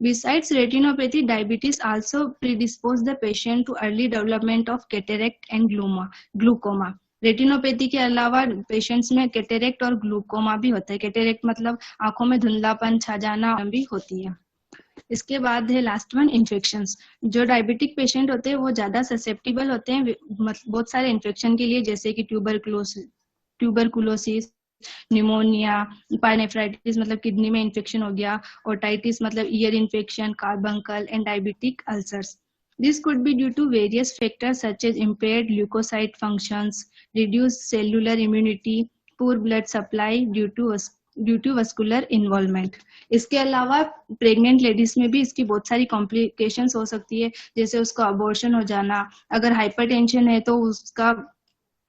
Besides retinopathy, diabetes also predispose the patient to early development of cataract and glaucoma. Retinopathy के अलावा पेशेंट्स में कैटेरेक्ट और ग्लूकोमा भी होता है। कैटेरेक्ट मतलब आंखों में धुंधलापन छा जाना भी होती है। इसके बाद है लास्ट वन, इन्फेक्शंस। जो डायबिटिक पेशेंट होते हैं वो ज्यादा ससेप्टिबल होते हैं बहुत सारे इन्फेक्शन के लिए, जैसे कि ट्यूबरकुलोसिस, न्यूमोनिया, पाइनेफ्राइटिस मतलब किडनी में इन्फेक्शन हो गया, ओटाइटिस मतलब ear infection, carbuncle and diabetic ulcers. This could be due to various factors such as impaired leukocyte functions, reduced cellular immunity, poor blood supply due to vascular involvement. इसके अलावा प्रेग्नेंट लेडीज में भी इसकी बहुत सारी कॉम्प्लिकेशंस हो सकती है, जैसे उसका अबॉर्शन हो जाना, अगर हाइपरटेंशन है तो उसका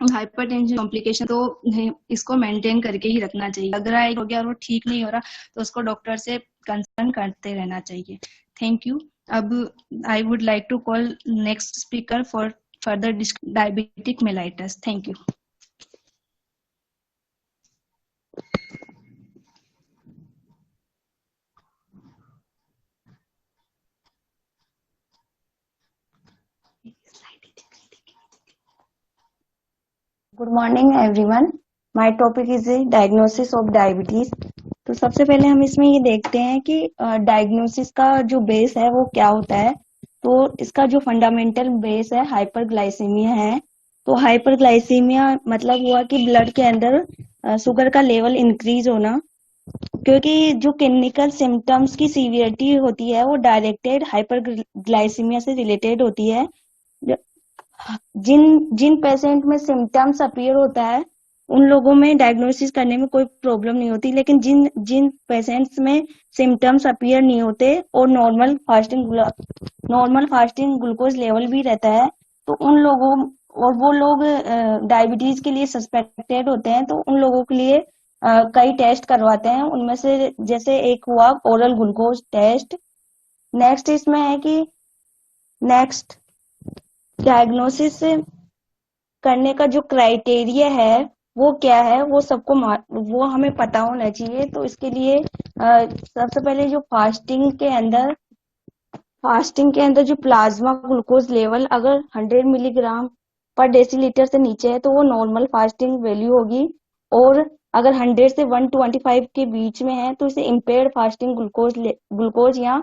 हाइपरटेंशन कॉम्प्लिकेशन, तो इसको मेंटेन करके ही रखना चाहिए। अगर हो गया और वो ठीक नहीं हो रहा तो उसको डॉक्टर से कंसर्न करते रहना चाहिए। Thank you. अब I would like to call next speaker for further diabetic mellitus. Thank you. Good morning everyone, my topic is diagnosis of diabetes. तो सबसे पहले हम इसमें ये देखते हैं कि डायग्नोसिस का जो बेस है वो क्या होता है। तो इसका जो फंडामेंटल बेस है हाइपरग्लाइसीमिया है। तो हाइपरग्लाइसीमिया मतलब हुआ कि ब्लड के अंदर शुगर का लेवल इंक्रीज होना, क्योंकि जो क्लिनिकल सिम्टम्स की सीवियरिटी होती है वो डायरेक्टेड हाइपरग्लाइसीमिया से रिलेटेड होती है। जिन पेशेंट में सिम्टम्स अपीयर होता है उन लोगों में डायग्नोसिस करने में कोई प्रॉब्लम नहीं होती, लेकिन जिन पेशेंट्स में सिम्टम्स अपीयर नहीं होते और नॉर्मल फास्टिंग ग्लूकोज लेवल भी रहता है तो उन लोगों और वो लोग डायबिटीज के लिए सस्पेक्टेड होते हैं, तो उन लोगों के लिए कई टेस्ट करवाते हैं। उनमें से जैसे एक हुआ ओरल ग्लूकोज टेस्ट। नेक्स्ट इसमें है कि नेक्स्ट डायग्नोसिस करने का जो क्राइटेरिया है वो क्या है, वो हमें पता होना चाहिए। तो इसके लिए सबसे पहले जो फास्टिंग के अंदर जो प्लाज्मा ग्लूकोज लेवल अगर 100 मिलीग्राम पर डेसीलीटर से नीचे है तो वो नॉर्मल फास्टिंग वैल्यू होगी, और अगर 100 से 125 के बीच में है तो इसे इम्पेयर्ड फास्टिंग ग्लूकोज या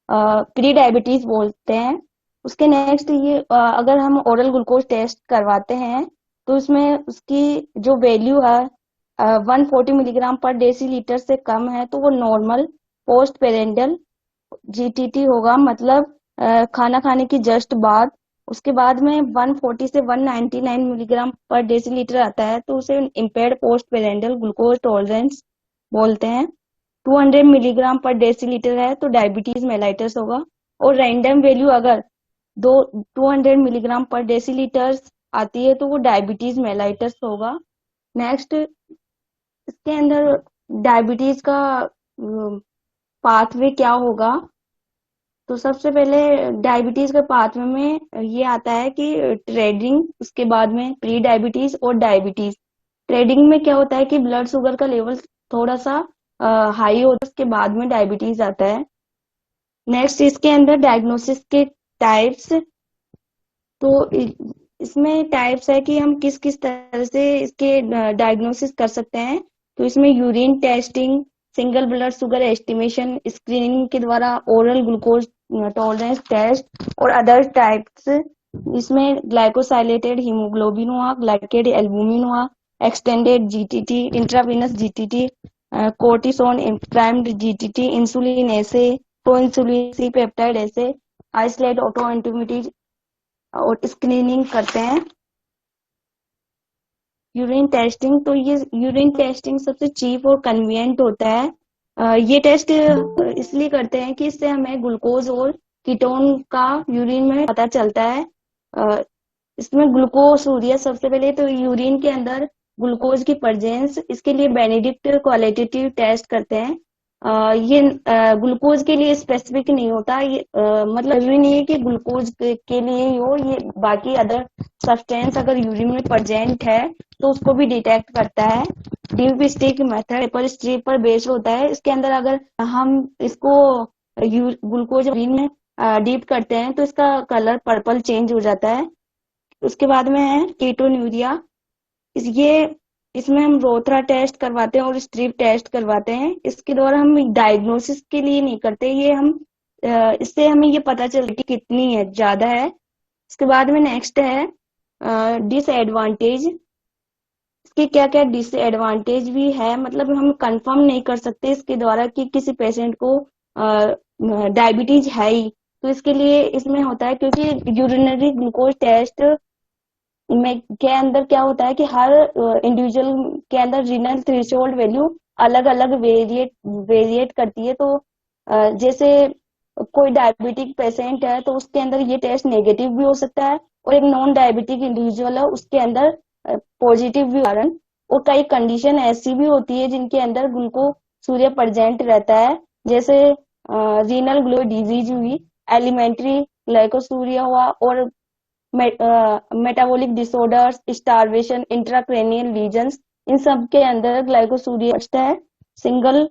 प्री डायबिटीज बोलते हैं। उसके नेक्स्ट ये अगर हम ओरल ग्लूकोज टेस्ट करवाते हैं तो उसमें उसकी जो वैल्यू है 140 मिलीग्राम पर डेसीलीटर से कम है तो वो नॉर्मल पोस्ट पेरेंटल जीटीटी होगा, मतलब खाना खाने की जस्ट बाद। उसके बाद में 140 से 199 मिलीग्राम पर डेसीलीटर आता है तो उसे impaired post parental glucose tolerance बोलते हैं। 200 मिलीग्राम पर डेसीलीटर है तो डायबिटीज मेलाइटस होगा, और रैंडम वैल्यू अगर 200 मिलीग्राम पर डेसीलीटर आती है तो वो डायबिटीज मेलाइटस होगा। नेक्स्ट इसके अंदर डायबिटीज का पाथवे क्या होगा। तो सबसे पहले डायबिटीज के पाथवे में ये आता है कि ट्रेडिंग, उसके बाद में प्री डायबिटीज और डायबिटीज। ट्रेडिंग में क्या होता है कि ब्लड शुगर का लेवल थोड़ा सा हाई होता है, उसके बाद में डायबिटीज आता है। नेक्स्ट इसके अंदर डायग्नोसिस के टाइप्स, तो इसमें टाइप्स है कि हम किस किस तरह से इसके डायग्नोसिस कर सकते हैं। तो इसमें urine testing, single blood sugar estimation, screening के द्वारा ओरल ग्लूकोज टॉलरेंस टेस्ट और अदर टाइप्स। इसमें ग्लाइकोसाइलेटेड हीमोग्लोबिन हुआ, ग्लाइकेड एल्बुमिन हुआ, extended GTT, intravenous GTT, cortisone primed GTT, insulin ऐसे, प्रो इंसुलिन सी पेप्टाइड ऐसे, आइसोलेट ऑटो एंटीबॉडीज और स्क्रीनिंग करते हैं। यूरिन टेस्टिंग, तो ये यूरिन टेस्टिंग सबसे चीप और कन्वीनियंट होता है। ये टेस्ट इसलिए करते हैं कि इससे हमें ग्लूकोज और कीटोन का यूरिन में पता चलता है। इसमें ग्लूकोज यूरिया, सबसे पहले तो यूरिन के अंदर ग्लूकोज की प्रेजेंस, इसके लिए बेनेडिक्ट क्वालिटेटिव टेस्ट करते हैं। ये ग्लूकोज के लिए स्पेसिफिक नहीं होता, ये मतलब जरूरी नहीं है कि ग्लूकोज के लिए ही हो, ये बाकी अदर सब्सटेंस अगर यूरिन में प्रेजेंट है तो उसको भी डिटेक्ट करता है। Deep stick method paper strip पर बेस्ड होता है। इसके अंदर अगर हम इसको ग्लूकोज यूरिन में डीप करते हैं तो इसका कलर पर्पल चेंज हो जाता है। उसके बाद में है कीटोन्यूरिया, इसमें हम रोथरा टेस्ट करवाते हैं और स्ट्रिप टेस्ट करवाते हैं। इसके द्वारा हम डायग्नोसिस के लिए नहीं करते, ये हम इससे हमें ये पता चलता है कि कितनी है, ज्यादा है। इसके बाद में नेक्स्ट है डिसएडवांटेज। इसके क्या क्या डिसएडवांटेज भी है, मतलब हम कंफर्म नहीं कर सकते इसके द्वारा कि किसी पेशेंट को डायबिटीज है ही। तो इसके लिए इसमें होता है, क्योंकि यूरिनरी ग्लूकोज टेस्ट में के अंदर क्या होता है कि हर इंडिविजुअल के अंदर रीनल थ्रेशोल्ड वैल्यू अलग अलग वेरिएट करती है। तो जैसे कोई डायबिटिक पेशेंट है तो उसके अंदर ये टेस्ट नेगेटिव भी हो सकता है, और एक नॉन डायबिटिक इंडिविजुअल है उसके अंदर पॉजिटिव भी कारण। और कई कंडीशन ऐसी भी होती है जिनके अंदर ग्लूकोसूरिया प्रेजेंट रहता है, जैसे रीनल ग्लो डिजीज हुई, एलिमेंट्री ग्लाइकोसूरिया हुआ, और metabolic disorders, starvation, intracranial lesions, इन सब के अंदर ग्लाइकोसूरिया है। सिंगल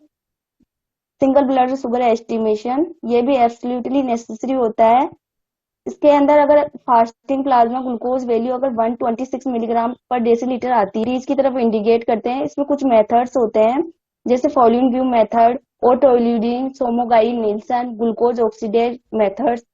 ब्लड शुगर एस्टिमेशन, ये भी एब्सोल्युटली नेसेसरी होता है। इसके अंदर अगर फास्टिंग प्लाज्मा ग्लूकोज वैल्यू अगर 126 मिलीग्राम पर डेसीलीटर आती है, इसकी तरफ इंडिकेट करते हैं। इसमें कुछ मेथड्स होते हैं, जैसे Folin Wu method, otoluidine, Somogyi Nelson, glucose oxidase methods.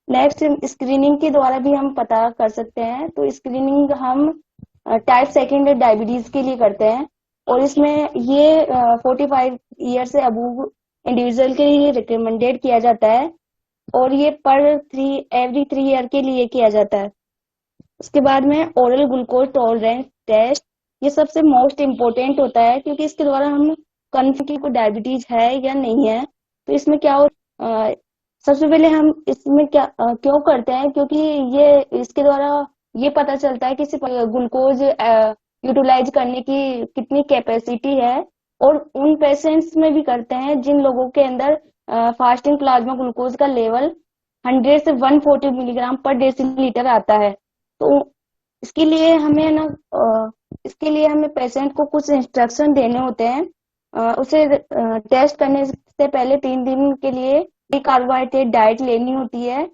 Next screening के द्वारा भी हम पता कर सकते हैं। तो स्क्रीनिंग हम टाइप 2 डायबिटीज के लिए करते हैं, और इसमें ये 45 ईयर से अबव इंडिविजुअल के लिए रिकमेंडेड किया जाता है, और ये एवरी 3 ईयर के लिए किया जाता है। उसके बाद में ओरल ग्लूकोज टॉलरेंस टेस्ट, ये सबसे मोस्ट इम्पोर्टेंट होता है, क्योंकि इसके द्वारा हम कन्फर्म को डायबिटीज है या नहीं है। तो इसमें क्या हो, सबसे पहले हम इसमें क्या क्यों करते हैं, क्योंकि ये इसके द्वारा ये पता चलता है कि ग्लूकोज यूटिलाइज करने की कितनी कैपेसिटी है। और उन पेशेंट्स में भी करते हैं जिन लोगों के अंदर फास्टिंग प्लाज्मा ग्लूकोज का लेवल 100 से 140 मिलीग्राम पर डेसीलीटर आता है। तो इसके लिए हमें पेशेंट को कुछ इंस्ट्रक्शन देने होते हैं। उसे टेस्ट करने से पहले 3 दिन के लिए कार्बोहाइड्रेट डाइट लेनी होती है,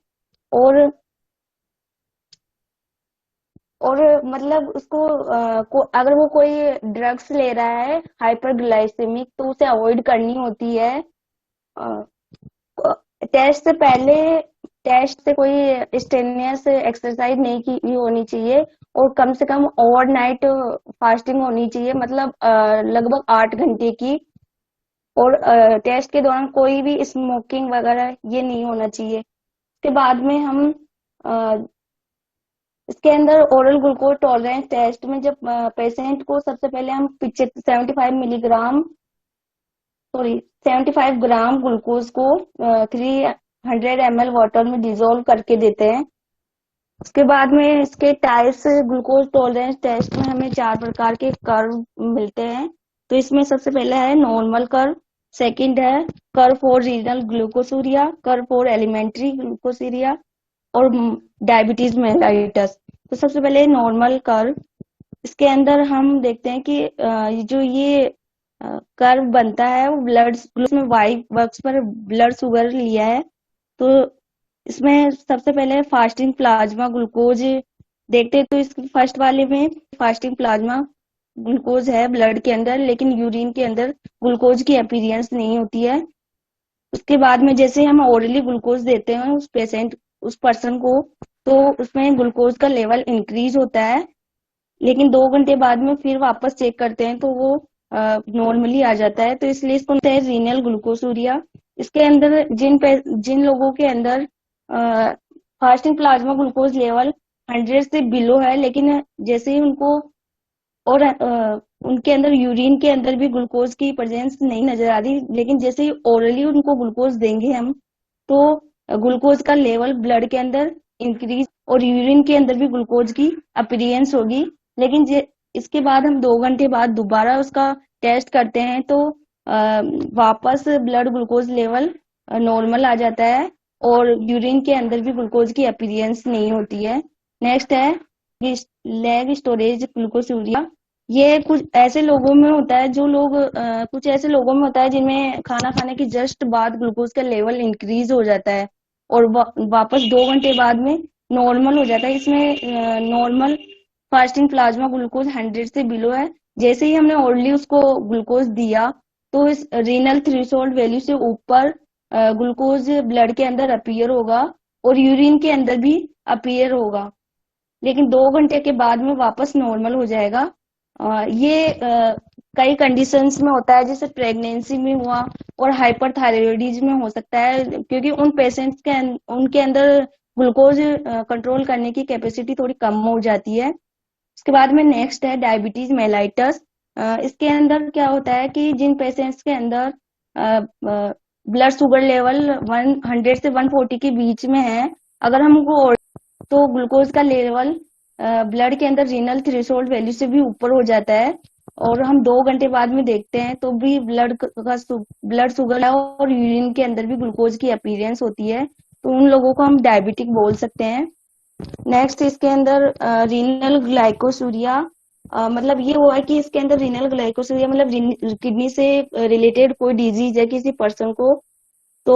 और मतलब उसको अगर वो कोई ड्रग्स ले रहा है हाइपरग्लाइसेमिक, तो उसे अवॉइड करनी होती है। टेस्ट से कोई स्टेनियस एक्सरसाइज नहीं की होनी चाहिए, और कम से कम ओवरनाइट फास्टिंग होनी चाहिए, मतलब लगभग 8 घंटे की। और टेस्ट के दौरान कोई भी स्मोकिंग वगैरह ये नहीं होना चाहिए। इसके बाद में हम इसके अंदर ओरल ग्लूकोज टॉलरेंस टेस्ट में जब पेशेंट को सबसे पहले हम 75 ग्राम ग्लूकोज को 300 ml वाटर में डिसॉल्व करके देते हैं। उसके बाद में इसके टाइप्स ग्लूकोज टॉलरेंस टेस्ट में हमें 4 प्रकार के कर्व मिलते हैं। तो इसमें सबसे पहले है नॉर्मल कर्व, सेकंड है curve for renal glucosuria, curve for alimentary glucosuria और डायबिटीज मेलाइटस। तो सबसे पहले नॉर्मल कर्व, इसके अंदर हम देखते हैं कि जो ये कर्व बनता है वो ब्लड में वाई वर्क्स पर ब्लड शुगर लिया है। तो इसमें सबसे पहले फास्टिंग प्लाज्मा ग्लूकोज देखते हैं। तो इस फर्स्ट वाले में फास्टिंग प्लाज्मा ग्लूकोज है ब्लड के अंदर, लेकिन यूरिन के अंदर ग्लूकोज की अपीयरेंस नहीं होती है। उसके बाद में जैसे हम ओरली ग्लूकोज देते हैं उस पेशेंट उस पर्सन को, तो उसमें ग्लूकोज का लेवल इंक्रीज होता है, लेकिन 2 घंटे बाद में फिर वापस चेक करते हैं तो वो नॉर्मली आ जाता है। तो इसलिए इसको कहते हैं रीनल ग्लूकोसूरिया। इसके अंदर जिन लोगों के अंदर फास्टिंग प्लाज्मा ग्लूकोज लेवल 100 से बिलो है, लेकिन जैसे ही उनको और उनके अंदर यूरिन के अंदर भी ग्लूकोज की प्रेजेंस नहीं नजर आ रही, लेकिन जैसे ही ओरली उनको ग्लूकोज देंगे हम, तो ग्लूकोज का लेवल ब्लड के अंदर इंक्रीज और यूरिन के अंदर भी ग्लूकोज की अपीयरेंस होगी। लेकिन इसके बाद हम 2 घंटे बाद दोबारा उसका टेस्ट करते हैं तो वापस ब्लड ग्लूकोज लेवल नॉर्मल आ जाता है और यूरिन के अंदर भी ग्लूकोज की अपीयरेंस नहीं होती है। नेक्स्ट है लैग स्टोरेज ग्लूकोसूरिया। ये कुछ ऐसे लोगों में होता है कुछ ऐसे लोगों में होता है जिनमें खाना खाने के जस्ट बाद ग्लूकोज का लेवल इंक्रीज हो जाता है और वापस 2 घंटे बाद में नॉर्मल हो जाता है। इसमें नॉर्मल फास्टिंग प्लाज्मा ग्लूकोज 100 से बिलो है। जैसे ही हमने ओरली उसको ग्लूकोज दिया तो इस रीनल थ्रेशोल्ड वैल्यू से ऊपर ग्लूकोज ब्लड के अंदर अपीयर होगा और यूरिन के अंदर भी अपीयर होगा, लेकिन 2 घंटे के बाद में वापस नॉर्मल हो जाएगा। ये कई कंडीशंस में होता है, जैसे प्रेगनेंसी में हुआ और हाइपरथायरॉयडिज्म में हो सकता है, क्योंकि उन पेशेंट्स के उनके अंदर ग्लूकोज कंट्रोल करने की कैपेसिटी थोड़ी कम हो जाती है। उसके बाद में नेक्स्ट है डायबिटीज मेलाइटस। इसके अंदर क्या होता है कि जिन पेशेंट्स के अंदर ब्लड शुगर लेवल 100 से 140 के बीच में है, अगर हमको तो ग्लूकोज का लेवल ब्लड के अंदर रीनल थ्रेशोल्ड वैल्यू से भी ऊपर हो जाता है और हम 2 घंटे बाद में देखते हैं तो भी ब्लड शुगर और यूरिन के अंदर भी ग्लूकोज की अपीयरेंस होती है, तो उन लोगों को हम डायबिटिक बोल सकते हैं। नेक्स्ट इसके अंदर रीनल ग्लाइकोसूरिया, मतलब ये हुआ है कि इसके अंदर रीनल ग्लाइकोसूरिया मतलब किडनी से रिलेटेड कोई डिजीज है किसी पर्सन को, तो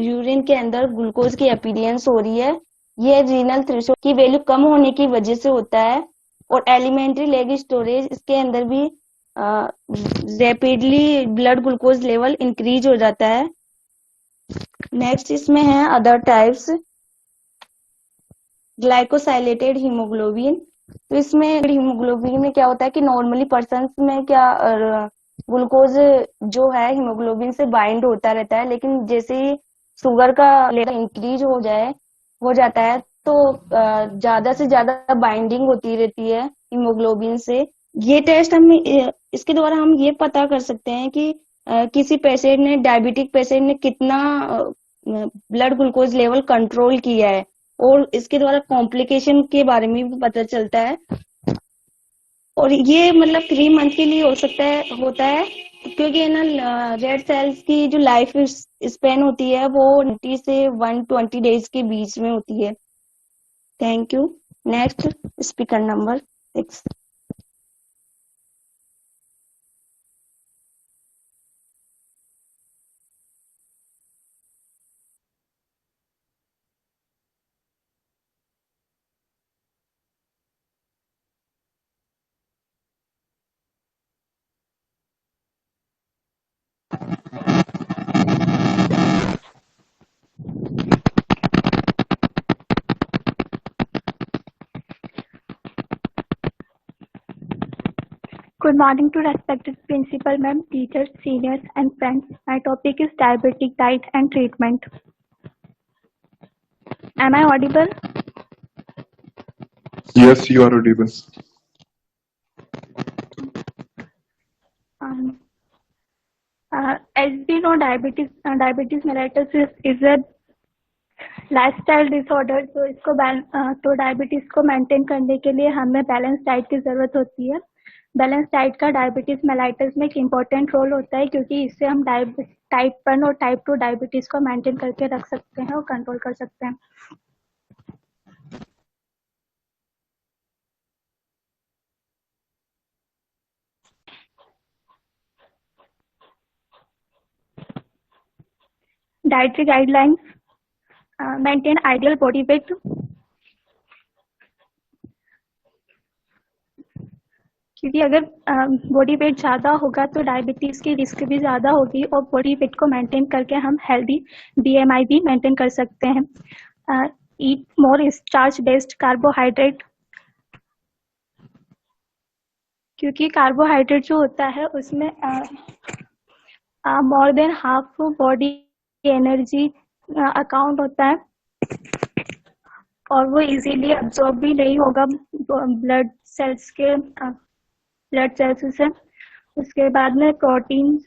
यूरिन के अंदर ग्लूकोज की अपीयरेंस हो रही है। ये रीनल थ्रेशोल्ड की वैल्यू कम होने की वजह से होता है। और एलिमेंट्री लेग स्टोरेज, इसके अंदर भी rapidly blood glucose level increase हो जाता है। नेक्स्ट इसमें है अदर टाइप्स, ग्लाइकोसाइलेटेड हीमोग्लोबिन। तो इसमें हीमोग्लोबिन में क्या होता है कि नॉर्मली पर्सन में क्या ग्लूकोज जो है हीमोग्लोबिन से बाइंड होता रहता है, लेकिन जैसे ही शुगर का लेवल इंक्रीज हो जाता है तो ज्यादा से ज्यादा बाइंडिंग होती रहती है हीमोग्लोबिन से। ये टेस्ट इसके द्वारा हम ये पता कर सकते हैं कि किसी डायबिटिक पेशेंट ने कितना ब्लड ग्लूकोज लेवल कंट्रोल किया है, और इसके द्वारा कॉम्प्लिकेशन के बारे में भी पता चलता है। और ये मतलब 3 मंथ के लिए होता है, क्योंकि ना रेड सेल्स की जो लाइफ स्पेन होती है वो 90 से 120 डेज के बीच में होती है। Thank you. Next speaker number 6। Good morning to respected principal ma'am, teachers, seniors and friends. My topic is diabetic diet and treatment. Am I audible? Yes, you are audible. As we know, diabetes mellitus is a lifestyle disorder. तो डायबिटीज को मेंटेन करने के लिए हमें बैलेंस डाइट की जरूरत होती है। बैलेंस डाइट का डायबिटीज मेलाइटस में एक इम्पोर्टेंट रोल होता है, क्योंकि इससे हम टाइप 1 और टाइप 2 डायबिटीज को मेंटेन करके रख सकते हैं और कंट्रोल कर सकते हैं। Dietary guidelines, maintain ideal body weight. क्योंकि अगर बॉडी वेट ज़्यादा होगा तो डायबिटीज़ की रिस्क भी ज़्यादा होगी, और बॉडी वेट को मेंटेन करके हम हेल्दी BMI भी मेंटेन कर सकते हैं। ईट मोर स्टार्च बेस्ड कार्बोहाइड्रेट, क्योंकि कार्बोहाइड्रेट जो होता है उसमें more than half body energy account होता है, और वो इजीली अब्सॉर्ब भी नहीं होगा ब्लड सेल्स से। उसके बाद में प्रोटीन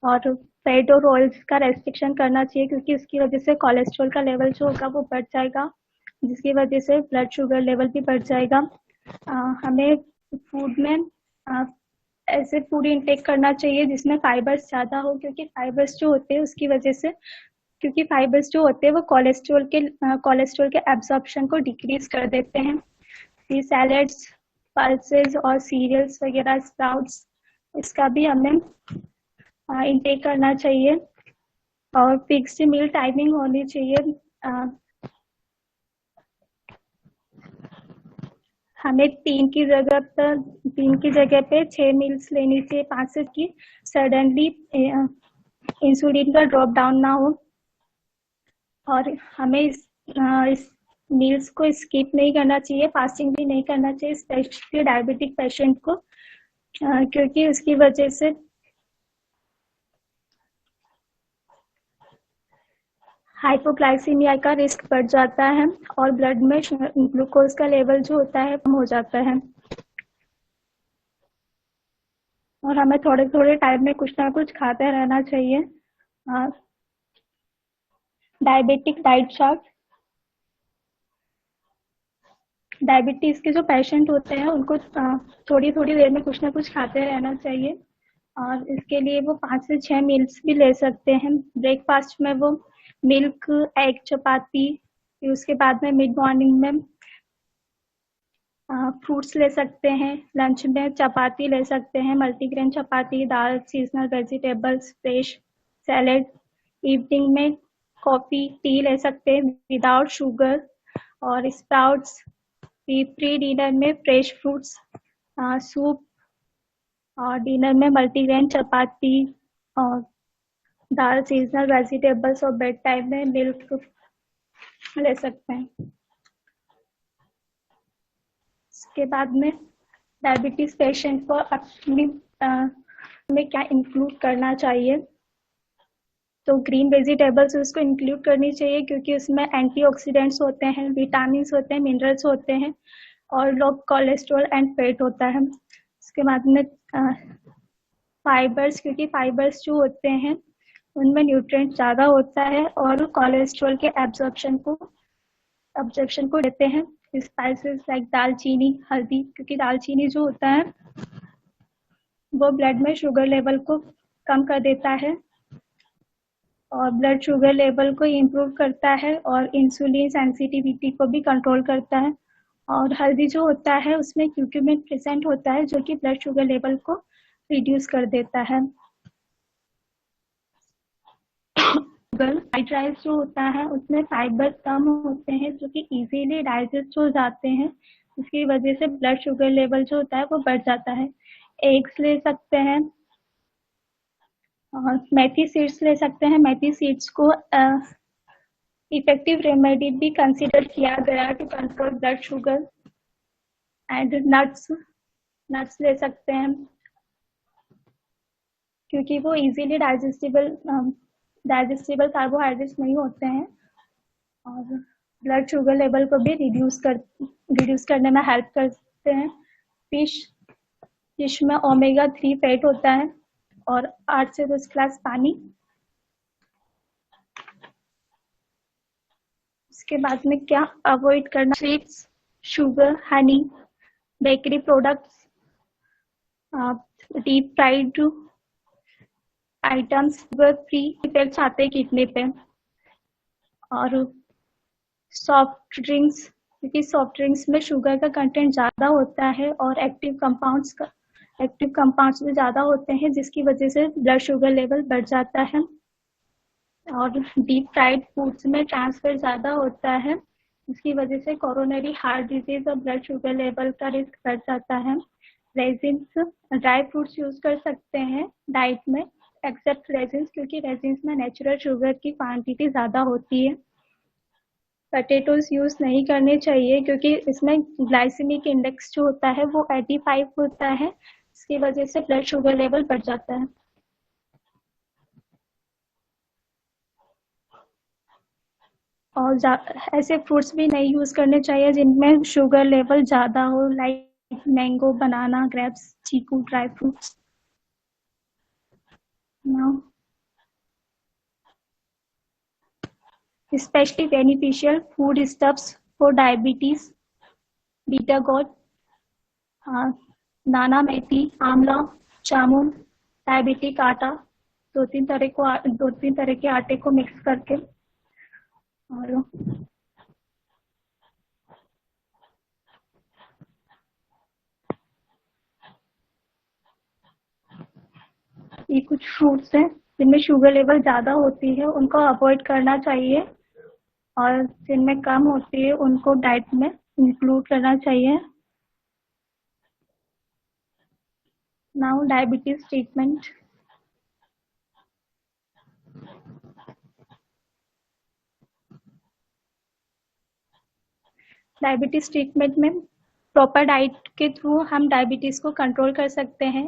और फैट और ऑयल्स का रेस्ट्रिक्शन करना चाहिए, क्योंकि उसकी वजह से कोलेस्ट्रॉल का लेवल जो होगा वो बढ़ जाएगा, जिसकी वजह से ब्लड शुगर लेवल भी बढ़ जाएगा। हमें फूड में ऐसे फूड इंटेक करना चाहिए जिसमें फाइबर्स ज़्यादा हो, क्योंकि फाइबर्स जो होते हैं उसकी वजह से, क्योंकि फाइबर्स जो होते हैं वो कोलेस्ट्रॉल के एब्जॉर्प्शन को डिक्रीज कर देते हैं। फिर सैलेड्स, पल्सेस और सीरियल्स वगैरह, स्प्राउट्स, इसका भी हमें इंटेक करना चाहिए। और फिक्स्ड मील टाइमिंग होनी चाहिए। हमें 3 की जगह पे 6 मील्स लेनी चाहिए 5 से, कि सडनली इंसुलिन का ड्रॉप डाउन ना हो। और हमें इस मील्स को स्किप नहीं करना चाहिए, फास्टिंग भी नहीं करना चाहिए, स्पेशली डायबिटिक पेशेंट को, क्योंकि उसकी वजह से हाइपोग्लाइसीमिया का रिस्क बढ़ जाता है और ब्लड में ग्लूकोज का लेवल जो होता है कम हो जाता है। और हमें थोड़े थोड़े टाइम में कुछ ना कुछ खाते रहना चाहिए। डायबिटिक डाइट चार्ट, डायबिटीज के जो पेशेंट होते हैं उनको थोड़ी थोड़ी देर में कुछ ना कुछ खाते रहना चाहिए, और इसके लिए वो 5 से 6 मील्स भी ले सकते हैं। ब्रेकफास्ट में वो मिल्क, एग, चपाती, फिर उसके बाद में मिड मॉर्निंग में फ्रूट्स ले सकते हैं। लंच में चपाती ले सकते हैं, मल्टीग्रेन चपाती, दाल, seasonal vegetables, fresh salad. Evening में कॉफ़ी, टी ले सकते हैं विदाउट शुगर, और स्प्राउट्स। प्री डिनर में फ्रेश फ्रूट्स, सूप, और डिनर में मल्टीग्रेन चपाती और दाल, सीजनल वेजिटेबल्स, और बेड टाइम में मिल्क ले सकते हैं। इसके बाद में डायबिटीज पेशेंट को अपनी में क्या इंक्लूड करना चाहिए, तो ग्रीन वेजिटेबल्स उसको इंक्लूड करनी चाहिए, क्योंकि उसमें एंटीऑक्सीडेंट्स होते हैं, विटामिन्स होते हैं, मिनरल्स होते हैं, और लो कोलेस्ट्रॉल एंड फैट होता है। इसके बाद में फाइबर्स, क्योंकि फाइबर्स जो होते हैं उनमें न्यूट्रिएंट ज़्यादा होता है और कोलेस्ट्रॉल के एब्जॉर्प्शन को देते हैं। स्पाइसेस लाइक दालचीनी, हल्दी, क्योंकि दालचीनी जो होता है वो ब्लड में शुगर लेवल को कम कर देता है और ब्लड शुगर लेवल को इम्प्रूव करता है, और इंसुलिन सेंसिटिविटी को भी कंट्रोल करता है। और हल्दी जो होता है उसमें क्यूक्यूमिन प्रेजेंट होता है, जो कि ब्लड शुगर लेवल को रिड्यूस कर देता है। व्हाइट राइस जो होता है उसमें फाइबर कम होते हैं, जो कि इजीली डाइजेस्ट हो जाते हैं, इसकी वजह से ब्लड शुगर लेवल जो होता है वो बढ़ जाता है। एग्स ले सकते हैं और मेथी सीड्स ले सकते हैं। मेथी सीड्स को इफेक्टिव रेमेडी भी कंसिडर किया गया to control blood sugar. And nuts ले सकते हैं, क्योंकि वो इजीली डाइजेस्टिबल कार्बोहाइड्रेट्स नहीं होते हैं और ब्लड शुगर लेवल को भी रिड्यूस करने में हेल्प करते हैं। फिश में ओमेगा 3 फैट होता है, और 8 से 10 ग्लास पानी। उसके बाद में क्या अवॉइड करना, sweets, sugar, Honey, bakery products, deep fried items, sugar free effects आते हैं किडनी पे। और सॉफ्ट ड्रिंक्स, क्योंकि सॉफ्ट ड्रिंक्स में शुगर का कंटेंट ज़्यादा होता है और एक्टिव कंपाउंड्स भी ज़्यादा होते हैं, जिसकी वजह से ब्लड शुगर लेवल बढ़ जाता है। और डीप फ्राइड फूड्स में ट्रांसफर ज़्यादा होता है, जिसकी वजह से कोरोनरी हार्ट डिजीज और ब्लड शुगर लेवल का रिस्क बढ़ जाता है। रेजिन्स, ड्राई फ्रूट्स यूज़ कर सकते हैं डाइट में, एक्सेप्ट रेजिन्स, क्योंकि रेजिन्स में नेचुरल शुगर की क्वांटिटी ज़्यादा होती है। पटेटोज यूज़ नहीं करने चाहिए, क्योंकि इसमें ग्लाइसेमिक इंडेक्स जो होता है वो 85 होता है, इसकी वजह से ब्लड शुगर लेवल बढ़ जाता है। और ऐसे फ्रूट्स भी नहीं यूज़ करने चाहिए जिनमें शुगर लेवल ज़्यादा हो, लाइक मैंगो, बनाना, ग्रेप्स, चीकू, dry fruits. Now especially beneficial foodstuffs for diabetes: bitter gourd, नाना मेथी, आंवला, जामुन, डायबिटिक आटा, दो तीन तरह के आटे को मिक्स करके। और ये कुछ फ्रूट्स हैं जिनमें शुगर लेवल ज़्यादा होती है, उनको अवॉइड करना चाहिए, और जिनमें कम होती है उनको डाइट में इंक्लूड करना चाहिए। Now diabetes treatment. Diabetes treatment में प्रॉपर डाइट के थ्रू हम डायबिटीज को कंट्रोल कर सकते हैं।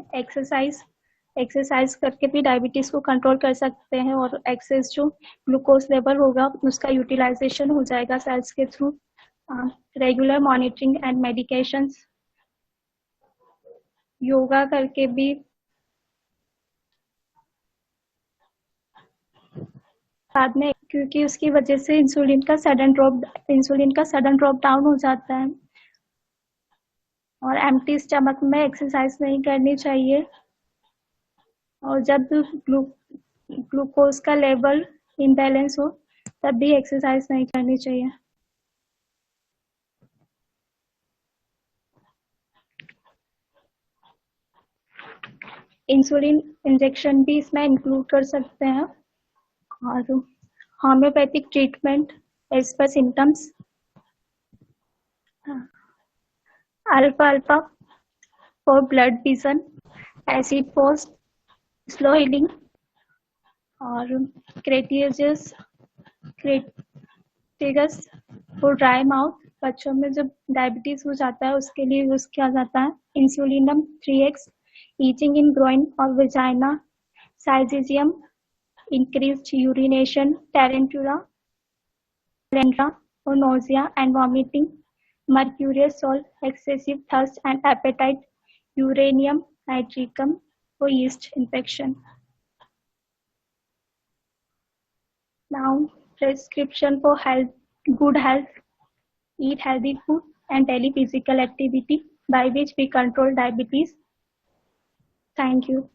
एक्सरसाइज करके भी डायबिटीज को कंट्रोल कर सकते हैं, और एक्सेस जो ग्लूकोज लेवल होगा उसका यूटिलाइजेशन हो जाएगा सेल्स के through. Regular monitoring and medications, yoga करके भी बाद में, क्योंकि उसकी वजह से इंसुलिन का सडन ड्रॉप डाउन हो जाता है। और एम्प्टी स्टमक में एक्सरसाइज नहीं करनी चाहिए, और जब ग्लूकोज का लेवल इम्बैलेंस हो तब भी एक्सरसाइज नहीं करनी चाहिए। इंसुलिन इंजेक्शन भी इसमें इंक्लूड कर सकते हैं। और homeopathic treatment as per symptoms: alpha for blood vision, acid for slow healing, और क्रेटिगस फॉर ड्राई माउथ, बच्चों में जब डायबिटीज हो जाता है उसके लिए यूज किया जाता है। इंसुलिनम 3x, ईचिंग इन ग्रोइन और vagina, साइजिजियम, increased urination, tarantula, or nausea and vomiting, mercurial salt, excessive thirst and appetite, uranium nitricum for yeast infection. Now, prescription for good health: eat healthy food and daily physical activity, by which we control diabetes. Thank you.